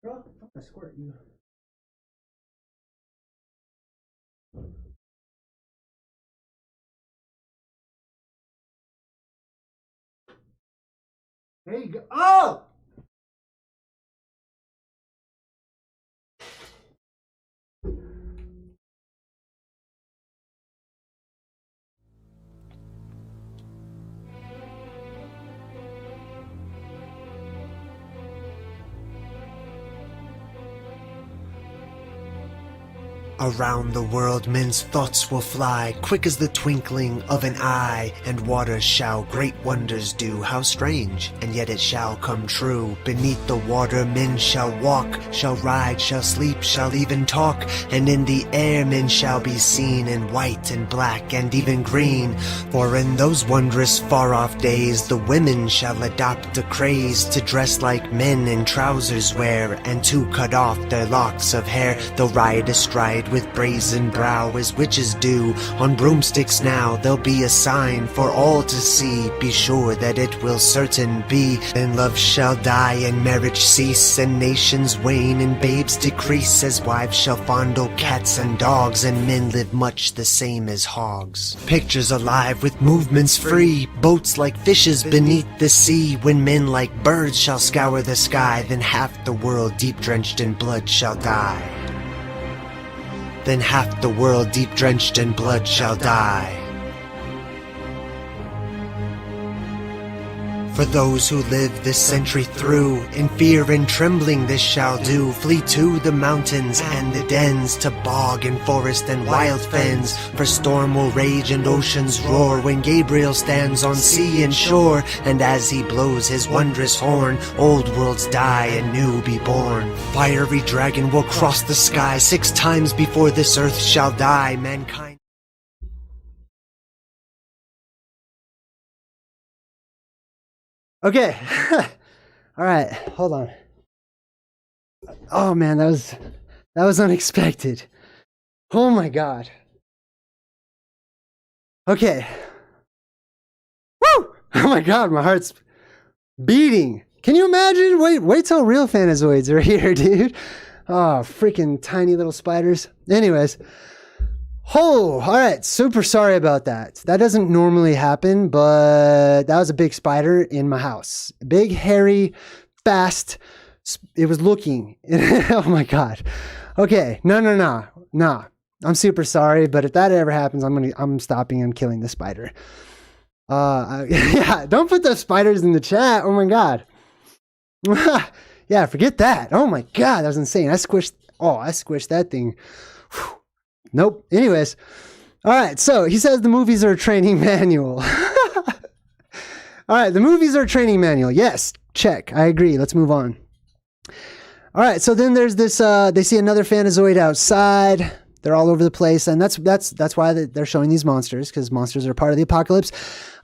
Bro, I'm gonna squirt you. There you go. Oh! Around the world men's thoughts will fly, quick as the twinkling of an eye, and waters shall great wonders do. How strange, and yet it shall come true. Beneath the water men shall walk, shall ride, shall sleep, shall even talk, and in the air men shall be seen in white and black and even green. For in those wondrous far-off days the women shall adopt a craze to dress like men in trousers wear, and to cut off their locks of hair. They'll ride astride with brazen brow as witches do. On broomsticks now there'll be a sign for all to see. Be sure that it will certain be. Then love shall die and marriage cease, and nations wane and babes decrease, as wives shall fondle cats and dogs, and men live much the same as hogs. Pictures alive with movements free, boats like fishes beneath the sea. When men like birds shall scour the sky, then half the world deep drenched in blood shall die. then half the world deep drenched in blood shall die. For those who live this century through, in fear and trembling this shall do, flee to the mountains and the dens, to bog and forest and wild fens. For storm will rage and oceans roar, when Gabriel stands on sea and shore, and as he blows his wondrous horn, old worlds die and new be born. Fiery dragon will cross the sky, 6 times before this earth shall die. Mankind. Okay. All right. Hold on. Oh man, that was unexpected. Oh my God. Okay. Woo! Oh my God, my heart's beating. Can you imagine? Wait till real Fantazoids are here, dude. Oh, freaking tiny little spiders. Anyways. Oh, all right. Super sorry about that. That doesn't normally happen, but that was a big spider in my house. Big, hairy, fast. It was looking. Oh my God. Okay. No. I'm super sorry, but if that ever happens, I'm stopping and killing the spider. Yeah, don't put those spiders in the chat. Oh my God. Yeah, forget that. Oh my God, that was insane. I squished that thing. Whew. Nope. Anyways. All right. So he says the movies are a training manual. All right. The movies are a training manual. Yes. Check. I agree. Let's move on. All right. So then there's this, they see another Fantazoid outside. They're all over the place. And that's why they're showing these monsters, because monsters are part of the apocalypse.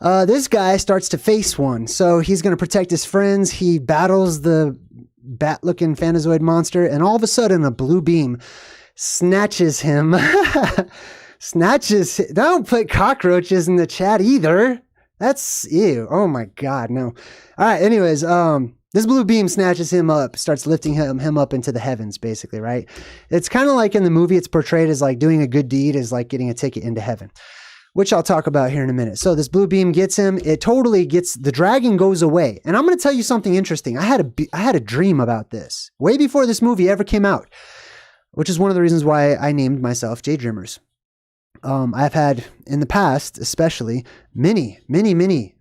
This guy starts to face one. So he's going to protect his friends. He battles the bat-looking Fantazoid monster. And all of a sudden a blue beam snatches him. Don't put cockroaches in the chat either. That's ew. Oh my God, no. All right, anyways, this blue beam snatches him up, starts lifting him up into the heavens, basically, right? It's kind of like in the movie, it's portrayed as like doing a good deed is like getting a ticket into heaven, which I'll talk about here in a minute. So this blue beam gets him. It totally gets, the dragon goes away. And I'm going to tell you something interesting. I had a dream about this way before this movie ever came out, which is one of the reasons why I named myself JayDreamerZ. I've had, in the past, especially, many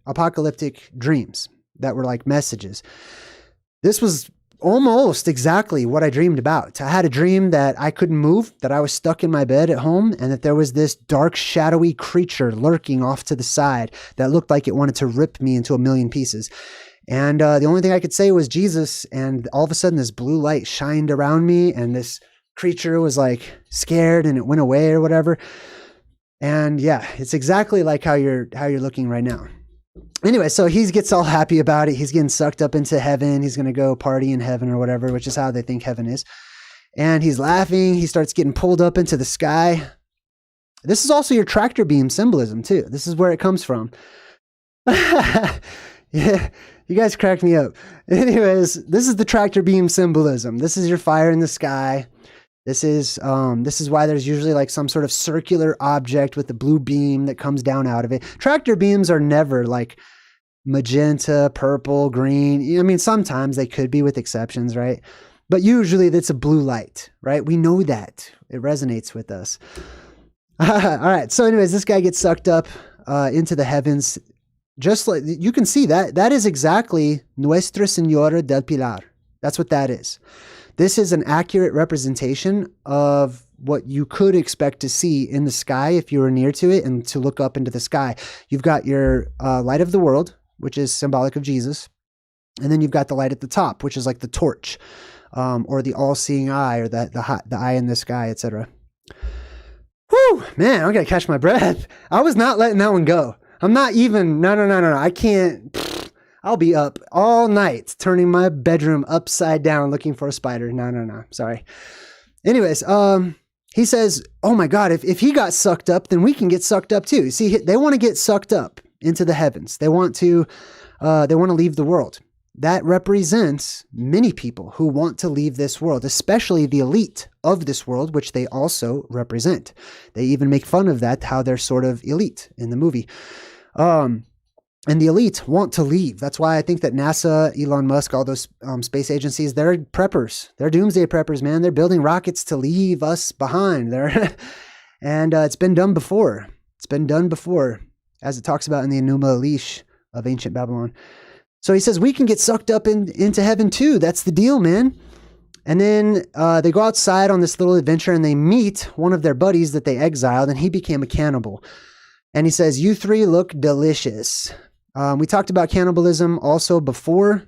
apocalyptic dreams that were like messages. This was almost exactly what I dreamed about. I had a dream that I couldn't move, that I was stuck in my bed at home, and that there was this dark, shadowy creature lurking off to the side that looked like it wanted to rip me into a million pieces. And the only thing I could say was Jesus, and all of a sudden this blue light shined around me, and this creature was like scared and it went away or whatever. And yeah, it's exactly like how you're looking right now. Anyway, so he gets all happy about it. He's getting sucked up into heaven. He's going to go party in heaven or whatever, which is how they think heaven is. And he's laughing. He starts getting pulled up into the sky. This is also your tractor beam symbolism too. This is where it comes from. Yeah, you guys cracked me up. Anyways, this is the tractor beam symbolism. This is your fire in the sky. This is why there's usually like some sort of circular object with a blue beam that comes down out of it. Tractor beams are never like magenta, purple, green. I mean, sometimes they could be with exceptions, right? But usually that's a blue light, right? We know that. It resonates with us. All right. So anyways, this guy gets sucked up into the heavens. Just like you can see that is exactly Nuestra Señora del Pilar. That's what that is. This is an accurate representation of what you could expect to see in the sky if you were near to it and to look up into the sky. You've got your light of the world, which is symbolic of Jesus. And then you've got the light at the top, which is like the torch, or the all-seeing eye, or the eye in the sky, etc. Whew, man, I'm going to catch my breath. I was not letting that one go. I'm not even, no. I can't. I'll be up all night turning my bedroom upside down looking for a spider. No. Sorry. Anyways, he says, oh my God, if he got sucked up, then we can get sucked up too. See, they want to get sucked up into the heavens. They want to leave the world. That represents many people who want to leave this world, especially the elite of this world, which they also represent. They even make fun of that, how they're sort of elite in the movie. And the elite want to leave. That's why I think that NASA, Elon Musk, all those space agencies, they're preppers. They're doomsday preppers, man. They're building rockets to leave us behind. And it's been done before. It's been done before, as it talks about in the Enuma Elish of ancient Babylon. So he says, we can get sucked up into heaven too. That's the deal, man. And then they go outside on this little adventure and they meet one of their buddies that they exiled, and he became a cannibal. And he says, you three look delicious. We talked about cannibalism also before.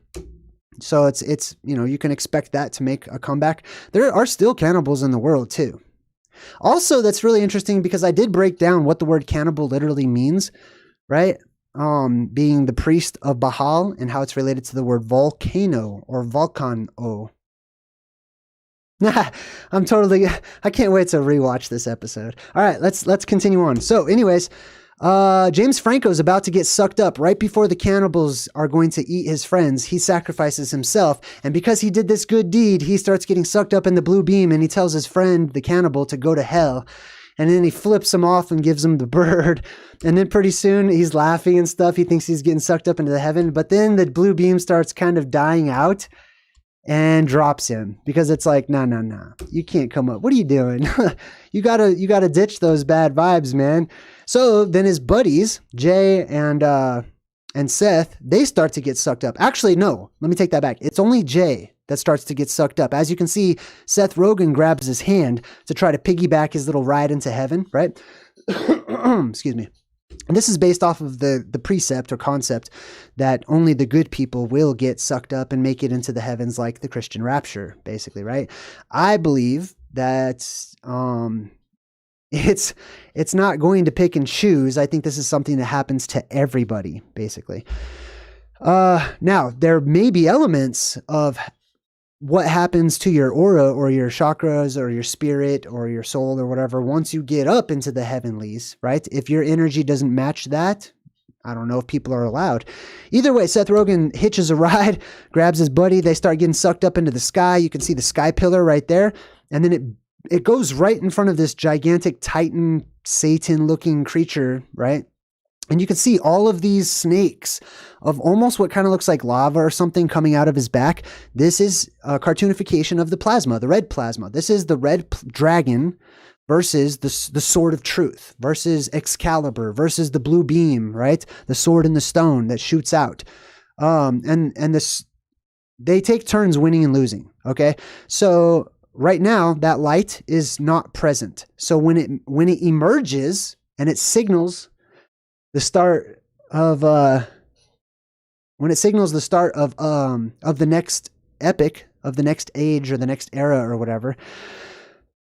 So it's you can expect that to make a comeback. There are still cannibals in the world too. Also, that's really interesting because I did break down what the word cannibal literally means, right? Being the priest of Baal and how it's related to the word volcano or volcano. I can't wait to rewatch this episode. All right, let's continue on. So anyways, James Franco's about to get sucked up right before the cannibals are going to eat his friends. He sacrifices himself. And because he did this good deed, he starts getting sucked up in the blue beam, and he tells his friend, the cannibal, to go to hell. And then he flips him off and gives him the bird. And then pretty soon he's laughing and stuff. He thinks he's getting sucked up into the heaven. But then the blue beam starts kind of dying out and drops him because it's like, no, you can't come up. What are you doing? You gotta ditch those bad vibes, man. So then his buddies, Jay and Seth, they start to get sucked up. Actually, no, let me take that back. It's only Jay that starts to get sucked up. As you can see, Seth Rogen grabs his hand to try to piggyback his little ride into heaven, right? Excuse me. And this is based off of the precept or concept that only the good people will get sucked up and make it into the heavens, like the Christian rapture, basically, right? I believe that it's not going to pick and choose. I think this is something that happens to everybody, basically. Now, there may be elements of what happens to your aura or your chakras or your spirit or your soul or whatever once you get up into the heavenlies, right? If your energy doesn't match that, I don't know if people are allowed. Either way, Seth Rogen hitches a ride, grabs his buddy. They start getting sucked up into the sky. You can see the sky pillar right there. And then it goes right in front of this gigantic Titan, Satan-looking creature, right? And you can see all of these snakes of almost what kind of looks like lava or something coming out of his back. This is a cartoonification of the plasma, the red plasma. This is the red dragon versus the sword of truth versus Excalibur versus the blue beam, right? The sword and the stone that shoots out. And this, they take turns winning and losing. Okay. So right now that light is not present. So when it emerges and it signals the start of when it signals the start of the next epic, of the next age or the next era or whatever,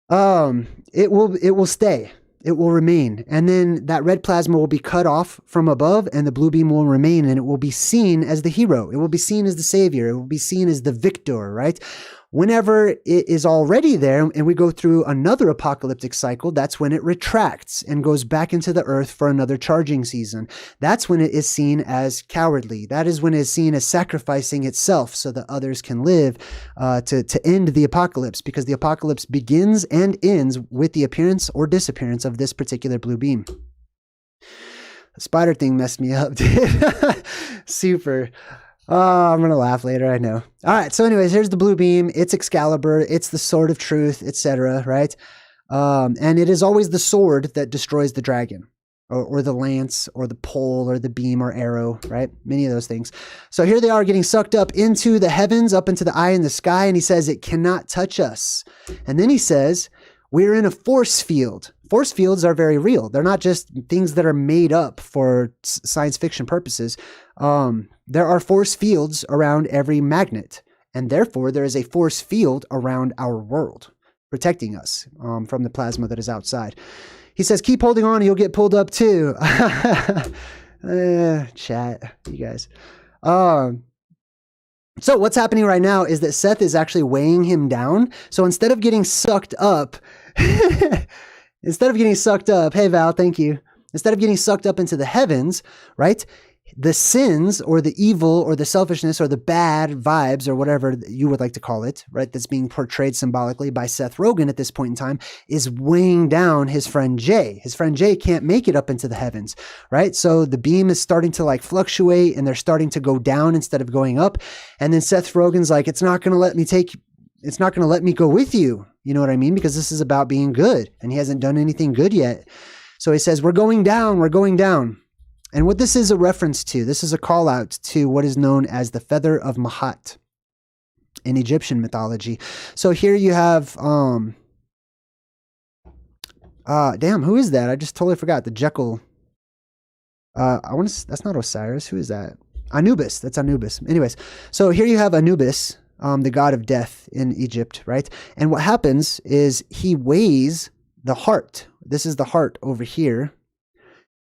it will stay. It will remain. And then that red plasma will be cut off from above and the blue beam will remain, and it will be seen as the hero. It will be seen as the savior. It will be seen as the victor, right? Whenever it is already there and we go through another apocalyptic cycle, that's when it retracts and goes back into the earth for another charging season. That's when it is seen as cowardly. That is when it is seen as sacrificing itself so that others can live to end the apocalypse, because the apocalypse begins and ends with the appearance or disappearance of this particular blue beam. The spider thing messed me up, dude. Super. Oh, I'm going to laugh later, I know. All right, so anyways, here's the blue beam. It's Excalibur. It's the sword of truth, etc., right? And it is always the sword that destroys the dragon, or the lance, or the pole, or the beam, or arrow, right? Many of those things. So here they are getting sucked up into the heavens, up into the eye in the sky, and he says, it cannot touch us. And then he says, we're in a force field. Force fields are very real. They're not just things that are made up for science fiction purposes. There are force fields around every magnet, and therefore there is a force field around our world, protecting us from the plasma that is outside. He says, keep holding on, you'll get pulled up too. Chat, you guys. So what's happening right now is that Seth is actually weighing him down. So instead of getting sucked up, hey Val, thank you. Instead of getting sucked up into the heavens, right? the sins or the evil or the selfishness or the bad vibes or whatever you would like to call it, right, that's being portrayed symbolically by Seth Rogen at this point in time is weighing down his friend Jay. His friend Jay can't make it up into the heavens, right? So the beam is starting to like fluctuate and they're starting to go down instead of going up. And then Seth Rogen's like, it's not going to let me go with you. You know what I mean? Because this is about being good and he hasn't done anything good yet. So he says, we're going down, we're going down. And what this is a reference to, this is a call out to what is known as the feather of Mahat in Egyptian mythology. So here you have, damn, who is that? I just totally forgot. The Jekyll. That's not Osiris. Who is that? Anubis. That's Anubis. Anyways, so here you have Anubis, the god of death in Egypt, right? And what happens is he weighs the heart. This is the heart over here.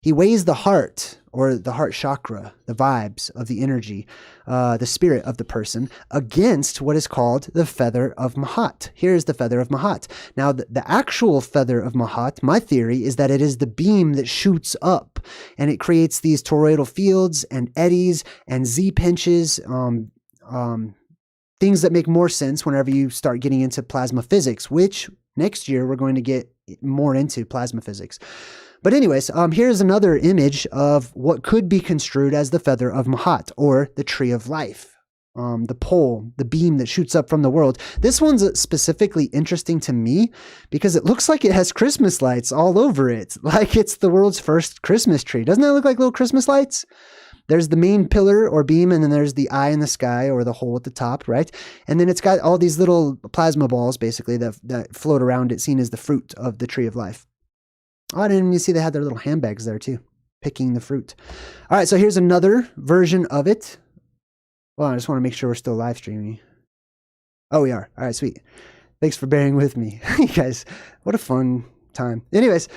He weighs the heart, or the heart chakra, the vibes of the energy, the spirit of the person, against what is called the feather of Mahat. Here's the feather of Mahat. Now, the actual feather of Mahat, my theory, is that it is the beam that shoots up, and it creates these toroidal fields and eddies and Z-pinches, things that make more sense whenever you start getting into plasma physics, which next year we're going to get more into plasma physics. But anyways, here's another image of what could be construed as the feather of Mahat, or the tree of life, the pole, the beam that shoots up from the world. This one's specifically interesting to me because it looks like it has Christmas lights all over it, like it's the world's first Christmas tree. Doesn't that look like little Christmas lights? There's the main pillar or beam, and then there's the eye in the sky, or the hole at the top, right? And then it's got all these little plasma balls, basically, that float around it, seen as the fruit of the tree of life. Oh, I didn't even see they had their little handbags there too, picking the fruit. All right, so here's another version of it. Well, I just want to make sure we're still live streaming. Oh, we are. All right, sweet. Thanks for bearing with me. You guys, what a fun time. Anyways,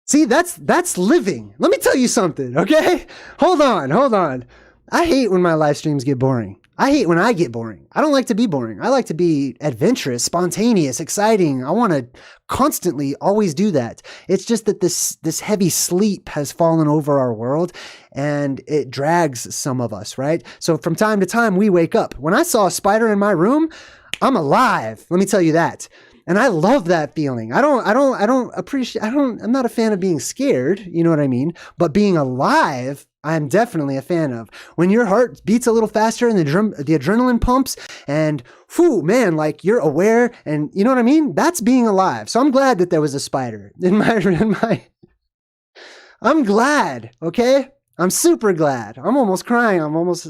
see, that's living. Let me tell you something, okay? Hold on. I hate when my live streams get boring. I hate when I get boring. I don't like to be boring. I like to be adventurous, spontaneous, exciting. I want to constantly always do that. It's just that this heavy sleep has fallen over our world and it drags some of us, right? So from time to time we wake up. When I saw a spider in my room, I'm alive. Let me tell you that. And I love that feeling. I'm not a fan of being scared, you know what I mean? But being alive, I'm definitely a fan of. When your heart beats a little faster and the adrenaline pumps and whew, man, like you're aware and you know what I mean? That's being alive. So I'm glad that there was a spider in my, I'm glad, okay? I'm super glad. I'm almost crying. I'm almost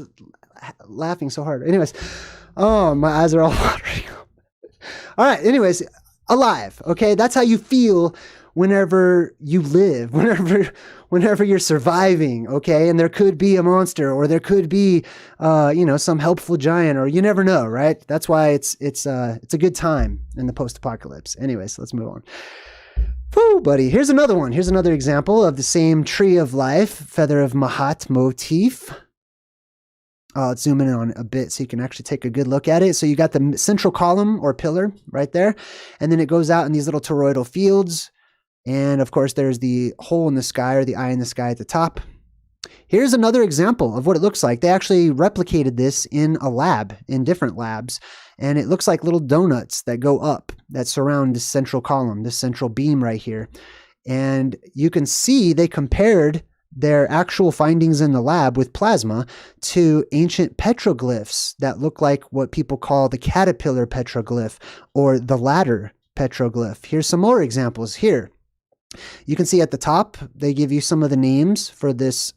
laughing so hard. Anyways, oh, my eyes are all watering. All right. Anyways, alive. Okay. That's how you feel whenever you live, whenever you're surviving. Okay. And there could be a monster, or there could be, some helpful giant, or you never know. Right. That's why it's a good time in the post-apocalypse. Anyways, let's move on. Whew, buddy. Here's another one. Here's another example of the same tree of life, feather of Mahat motif. Let's zoom in on a bit so you can actually take a good look at it. So you got the central column or pillar right there, and then it goes out in these little toroidal fields. And of course, there's the hole in the sky, or the eye in the sky at the top. Here's another example of what it looks like. They actually replicated this in a lab, in different labs. And it looks like little donuts that go up, that surround this central column, this central beam right here. And you can see they compared their actual findings in the lab with plasma to ancient petroglyphs that look like what people call the caterpillar petroglyph, or the ladder petroglyph. Here's some more examples here. You can see at the top, they give you some of the names for this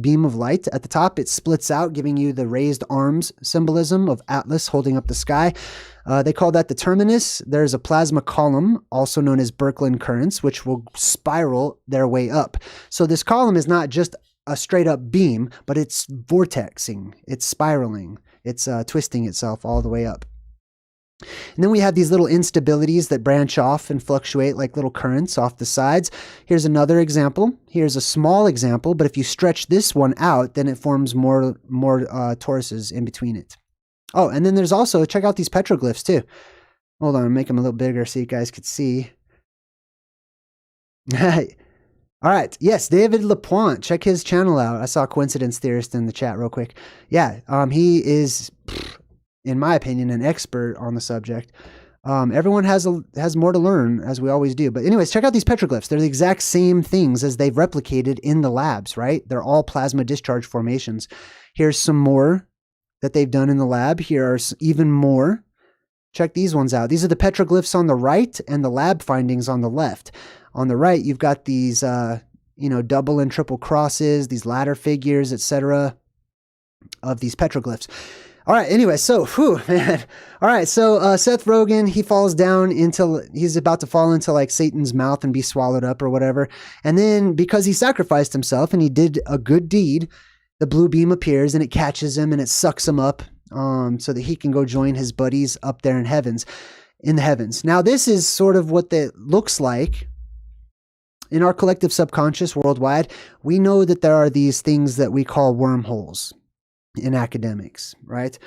beam of light. At the top, it splits out, giving you the raised arms symbolism of Atlas holding up the sky. They call that the terminus. There's a plasma column, also known as Birkeland currents, which will spiral their way up. So this column is not just a straight up beam, but it's vortexing, it's spiraling, it's twisting itself all the way up. And then we have these little instabilities that branch off and fluctuate like little currents off the sides. Here's another example. Here's a small example, but if you stretch this one out, then it forms more toruses in between it. Oh, and then there's also, check out these petroglyphs too. Hold on, make them a little bigger so you guys could see. All right. Yes, David Lapointe. Check his channel out. I saw Coincidence Theorist in the chat real quick. Yeah, he is, in my opinion, an expert on the subject. Everyone has more to learn, as we always do. But anyways, check out these petroglyphs. They're the exact same things as they've replicated in the labs, right? They're all plasma discharge formations. Here's some more that they've done in the lab. Here are even more. Check these ones out. These are the petroglyphs on the right and the lab findings on the left. On the right, you've got these, double and triple crosses, these ladder figures, etc., of these petroglyphs. All right. Anyway, so, man. All right. So, Seth Rogen, he falls down he's about to fall into like Satan's mouth and be swallowed up or whatever. And then because he sacrificed himself and he did a good deed, the blue beam appears and it catches him and it sucks him up, so that he can go join his buddies up there in the heavens. Now, this is sort of what that looks like. In our collective subconscious worldwide, we know that there are these things that we call wormholes in academics, right?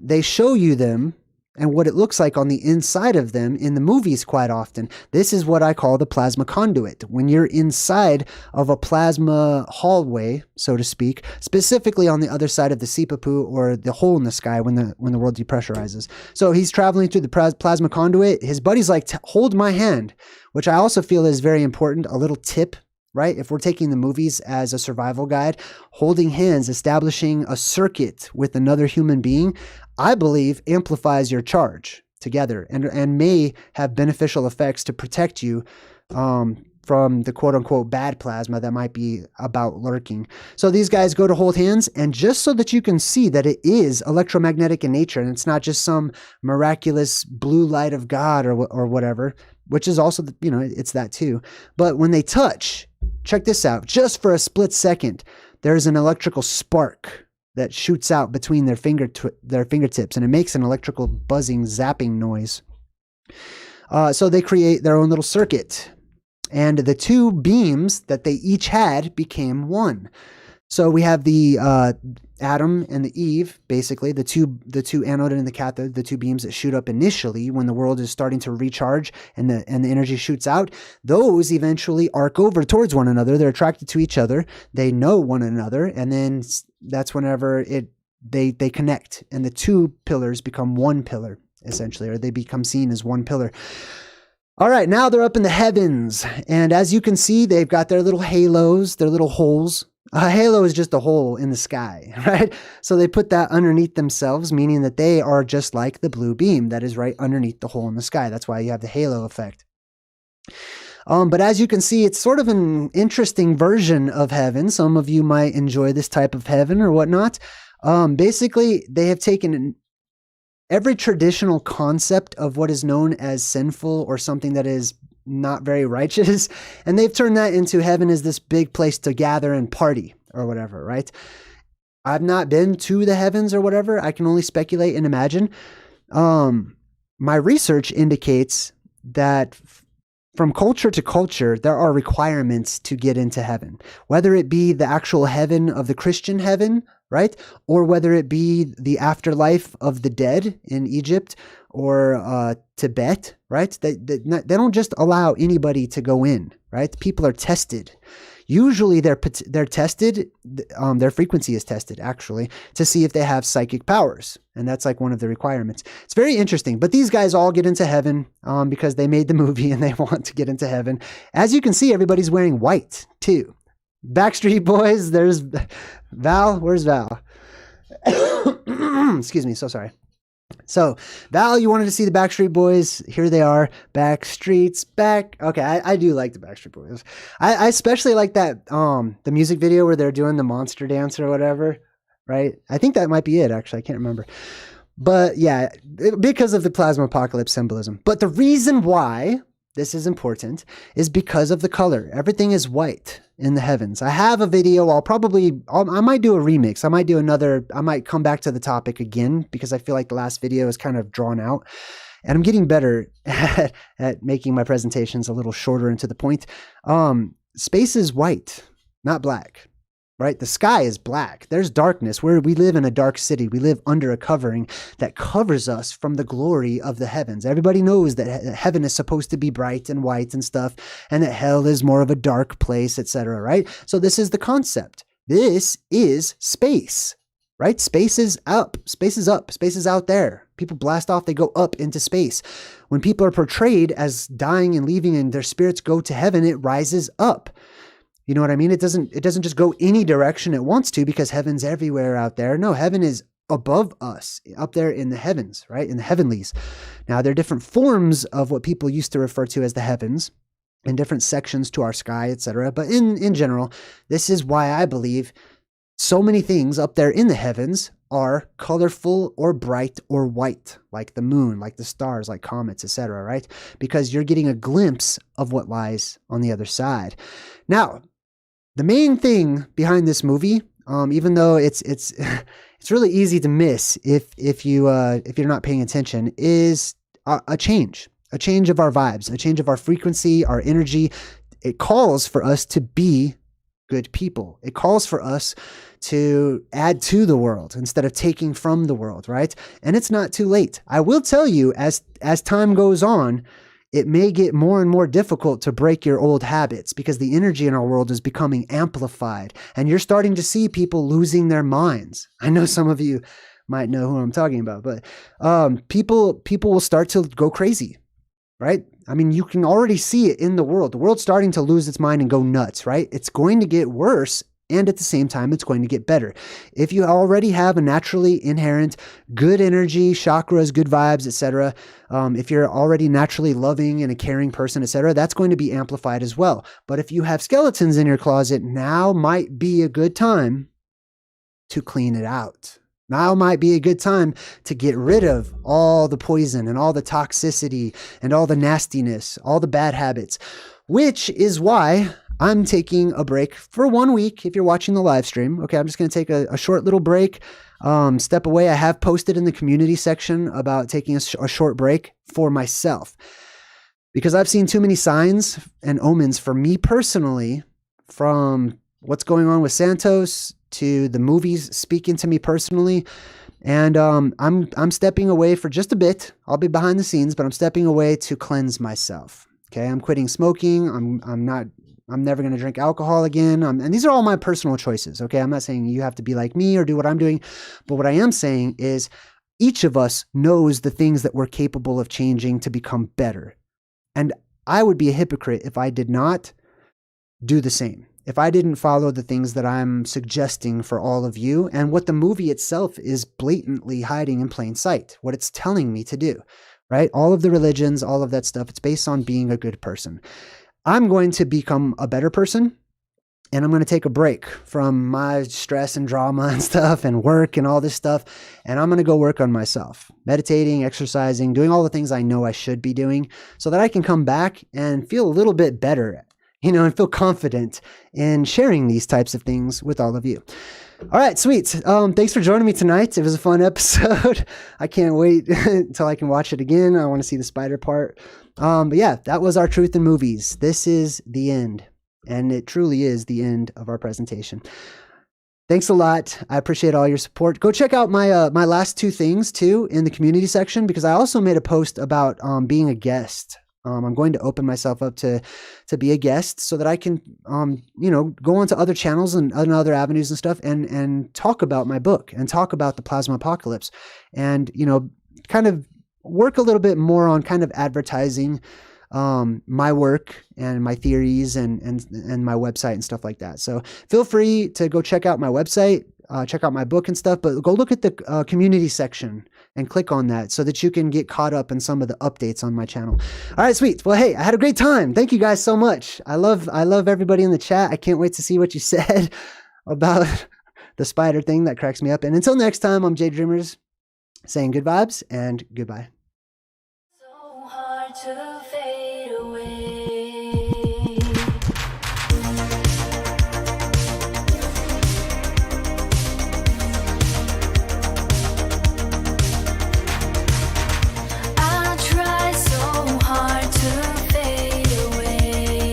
They show you them and what it looks like on the inside of them in the movies quite often. This is what I call the plasma conduit. When you're inside of a plasma hallway, so to speak, specifically on the other side of the Sipapu or the hole in the sky when the world depressurizes. So he's traveling through the plasma conduit. His buddy's like, hold my hand, which I also feel is very important. A little tip, right? If we're taking the movies as a survival guide, holding hands, establishing a circuit with another human being, I believe amplifies your charge together and may have beneficial effects to protect you from the quote unquote bad plasma that might be about lurking. So these guys go to hold hands, and just so that you can see that it is electromagnetic in nature and it's not just some miraculous blue light of God or whatever, which is also, it's that too. But when they touch, check this out, just for a split second, there's an electrical spark that shoots out between their fingertips, and it makes an electrical buzzing, zapping noise. So they create their own little circuit, and the two beams that they each had became one. So we have the Adam and the Eve, basically the two anode and the cathode, the two beams that shoot up initially when the world is starting to recharge and the energy shoots out. Those eventually arc over towards one another. They're attracted to each other. They know one another, and then that's whenever they connect, and the two pillars become one pillar essentially, or they become seen as one pillar. All right, now they're up in the heavens, and as you can see, they've got their little halos, their little holes. A halo is just a hole in the sky, right? So they put that underneath themselves, meaning that they are just like the blue beam that is right underneath the hole in the sky. That's why you have the halo effect. But as you can see, it's sort of an interesting version of heaven. Some of you might enjoy this type of heaven or whatnot. Basically, they have taken every traditional concept of what is known as sinful or something that is not very righteous, and they've turned that into heaven as this big place to gather and party or whatever, right? I've not been to the heavens or whatever. I can only speculate and imagine. My research indicates that from culture to culture, there are requirements to get into heaven, whether it be the actual heaven of the Christian heaven, right? Or whether it be the afterlife of the dead in Egypt or Tibet, right? They don't just allow anybody to go in, right? People are tested. Usually they're tested, their frequency is tested actually, to see if they have psychic powers. And that's like one of the requirements. It's very interesting, but these guys all get into heaven because they made the movie and they want to get into heaven. As you can see, everybody's wearing white too. Backstreet Boys, there's Val. Where's Val? Excuse me, so sorry. So, Val, you wanted to see the Backstreet Boys. Here they are. Backstreet's back. Okay, I do like the Backstreet Boys. I especially like that, the music video where they're doing the monster dance or whatever, right? I think that might be it, actually. I can't remember. But yeah, because of the plasma apocalypse symbolism. But the reason why this is important is because of the color. Everything is white in the heavens. I have a video. I might do a remix. I might come back to the topic again because I feel like the last video is kind of drawn out, and I'm getting better at making my presentations a little shorter and to the point. Space is white, not black. right? The sky is black. There's darkness. We live in a dark city. We live under a covering that covers us from the glory of the heavens. Everybody knows that heaven is supposed to be bright and white and stuff, and that hell is more of a dark place, etc., right? So this is the concept. This is space, right? Space is up. Space is up. Space is out there. People blast off. They go up into space. When people are portrayed as dying and leaving and their spirits go to heaven, it rises up. You know what I mean? It doesn't just go any direction it wants to, because heaven's everywhere out there. No, heaven is above us, up there in the heavens, right? In the heavenlies. Now, there are different forms of what people used to refer to as the heavens, and different sections to our sky, etc. But in general, this is why I believe so many things up there in the heavens are colorful or bright or white, like the moon, like the stars, like comets, etc., right? Because you're getting a glimpse of what lies on the other side. Now, the main thing behind this movie, even though it's really easy to miss if you're not paying attention, is a change of our vibes, a change of our frequency, our energy. It calls for us to be good people. It calls for us to add to the world instead of taking from the world, right? And it's not too late. I will tell you, as time goes on, it may get more and more difficult to break your old habits, because the energy in our world is becoming amplified, and you're starting to see people losing their minds. I know some of you might know who I'm talking about, but people will start to go crazy, right? I mean, you can already see it in the world. The world's starting to lose its mind and go nuts, right? It's going to get worse, and at the same time, it's going to get better. If you already have a naturally inherent good energy, chakras, good vibes, etc., if you're already naturally loving and a caring person, etc., that's going to be amplified as well. But if you have skeletons in your closet, now might be a good time to clean it out. Now might be a good time to get rid of all the poison and all the toxicity and all the nastiness, all the bad habits, which is why I'm taking a break for 1 week. If you're watching the live stream, okay, I'm just going to take a short little break, step away. I have posted in the community section about taking a short break for myself, because I've seen too many signs and omens for me personally, from what's going on with Santos to the movies speaking to me personally. And I'm stepping away for just a bit. I'll be behind the scenes, but I'm stepping away to cleanse myself. Okay, I'm quitting smoking. I'm never going to drink alcohol again. And these are all my personal choices. Okay, I'm not saying you have to be like me or do what I'm doing, but what I am saying is each of us knows the things that we're capable of changing to become better. And I would be a hypocrite if I did not do the same, if I didn't follow the things that I'm suggesting for all of you, and what the movie itself is blatantly hiding in plain sight, what it's telling me to do, right? All of the religions, all of that stuff, it's based on being a good person. I'm going to become a better person, and I'm going to take a break from my stress and drama and stuff and work and all this stuff, and I'm going to go work on myself, meditating, exercising, doing all the things I know I should be doing, so that I can come back and feel a little bit better, and feel confident in sharing these types of things with all of you. All right, sweet. Thanks for joining me tonight. It was a fun episode. I can't wait until I can watch it again. I want to see the spider part. But yeah, that was our truth in movies. This is the end, and it truly is the end of our presentation. Thanks a lot. I appreciate all your support. Go check out my my last two things too in the community section, because I also made a post about being a guest. I'm going to open myself up to be a guest, so that I can, go onto other channels and other avenues and stuff, and talk about my book and talk about the plasma apocalypse, and, kind of work a little bit more on kind of advertising my work and my theories and my website and stuff like that. So feel free to go check out my website, check out my book and stuff, but go look at the community section and click on that so that you can get caught up in some of the updates on my channel. All right, sweet. Well, hey, I had a great time. Thank you guys so much. I love everybody in the chat. I can't wait to see what you said about the spider thing. That cracks me up. And until next time, I'm JayDreamerZ saying good vibes and goodbye. So hard to fade away. I try so hard to fade away.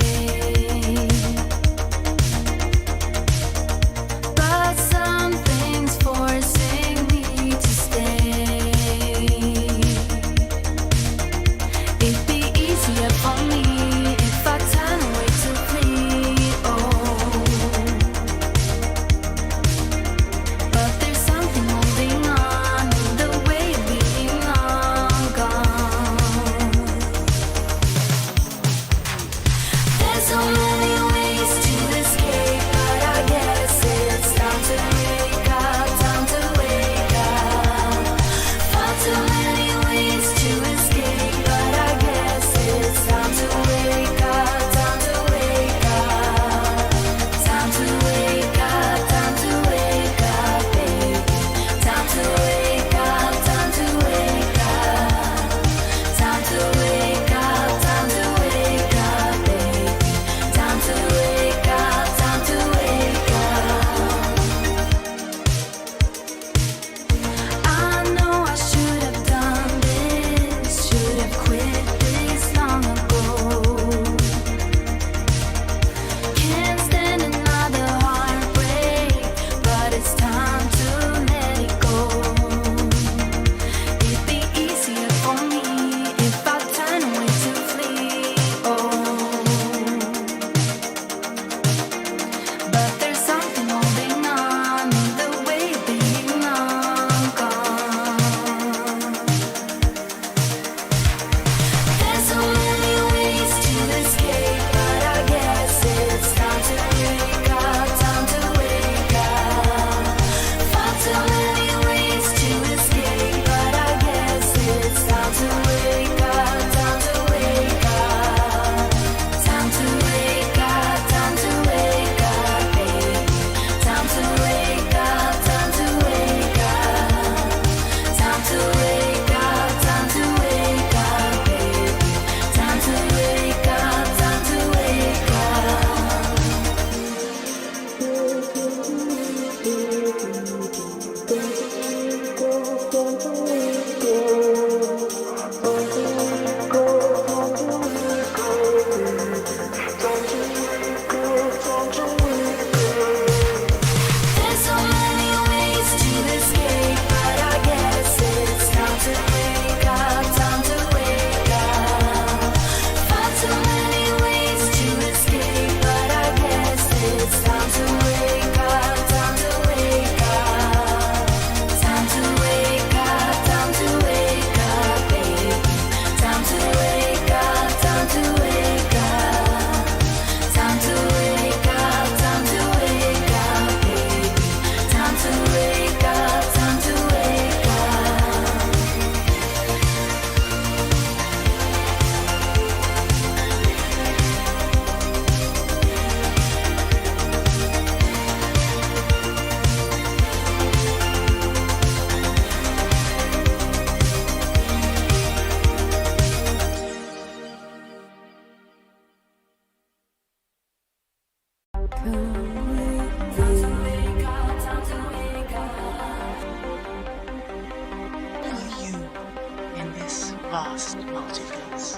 vast multiverse.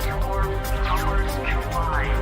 Your powers collide.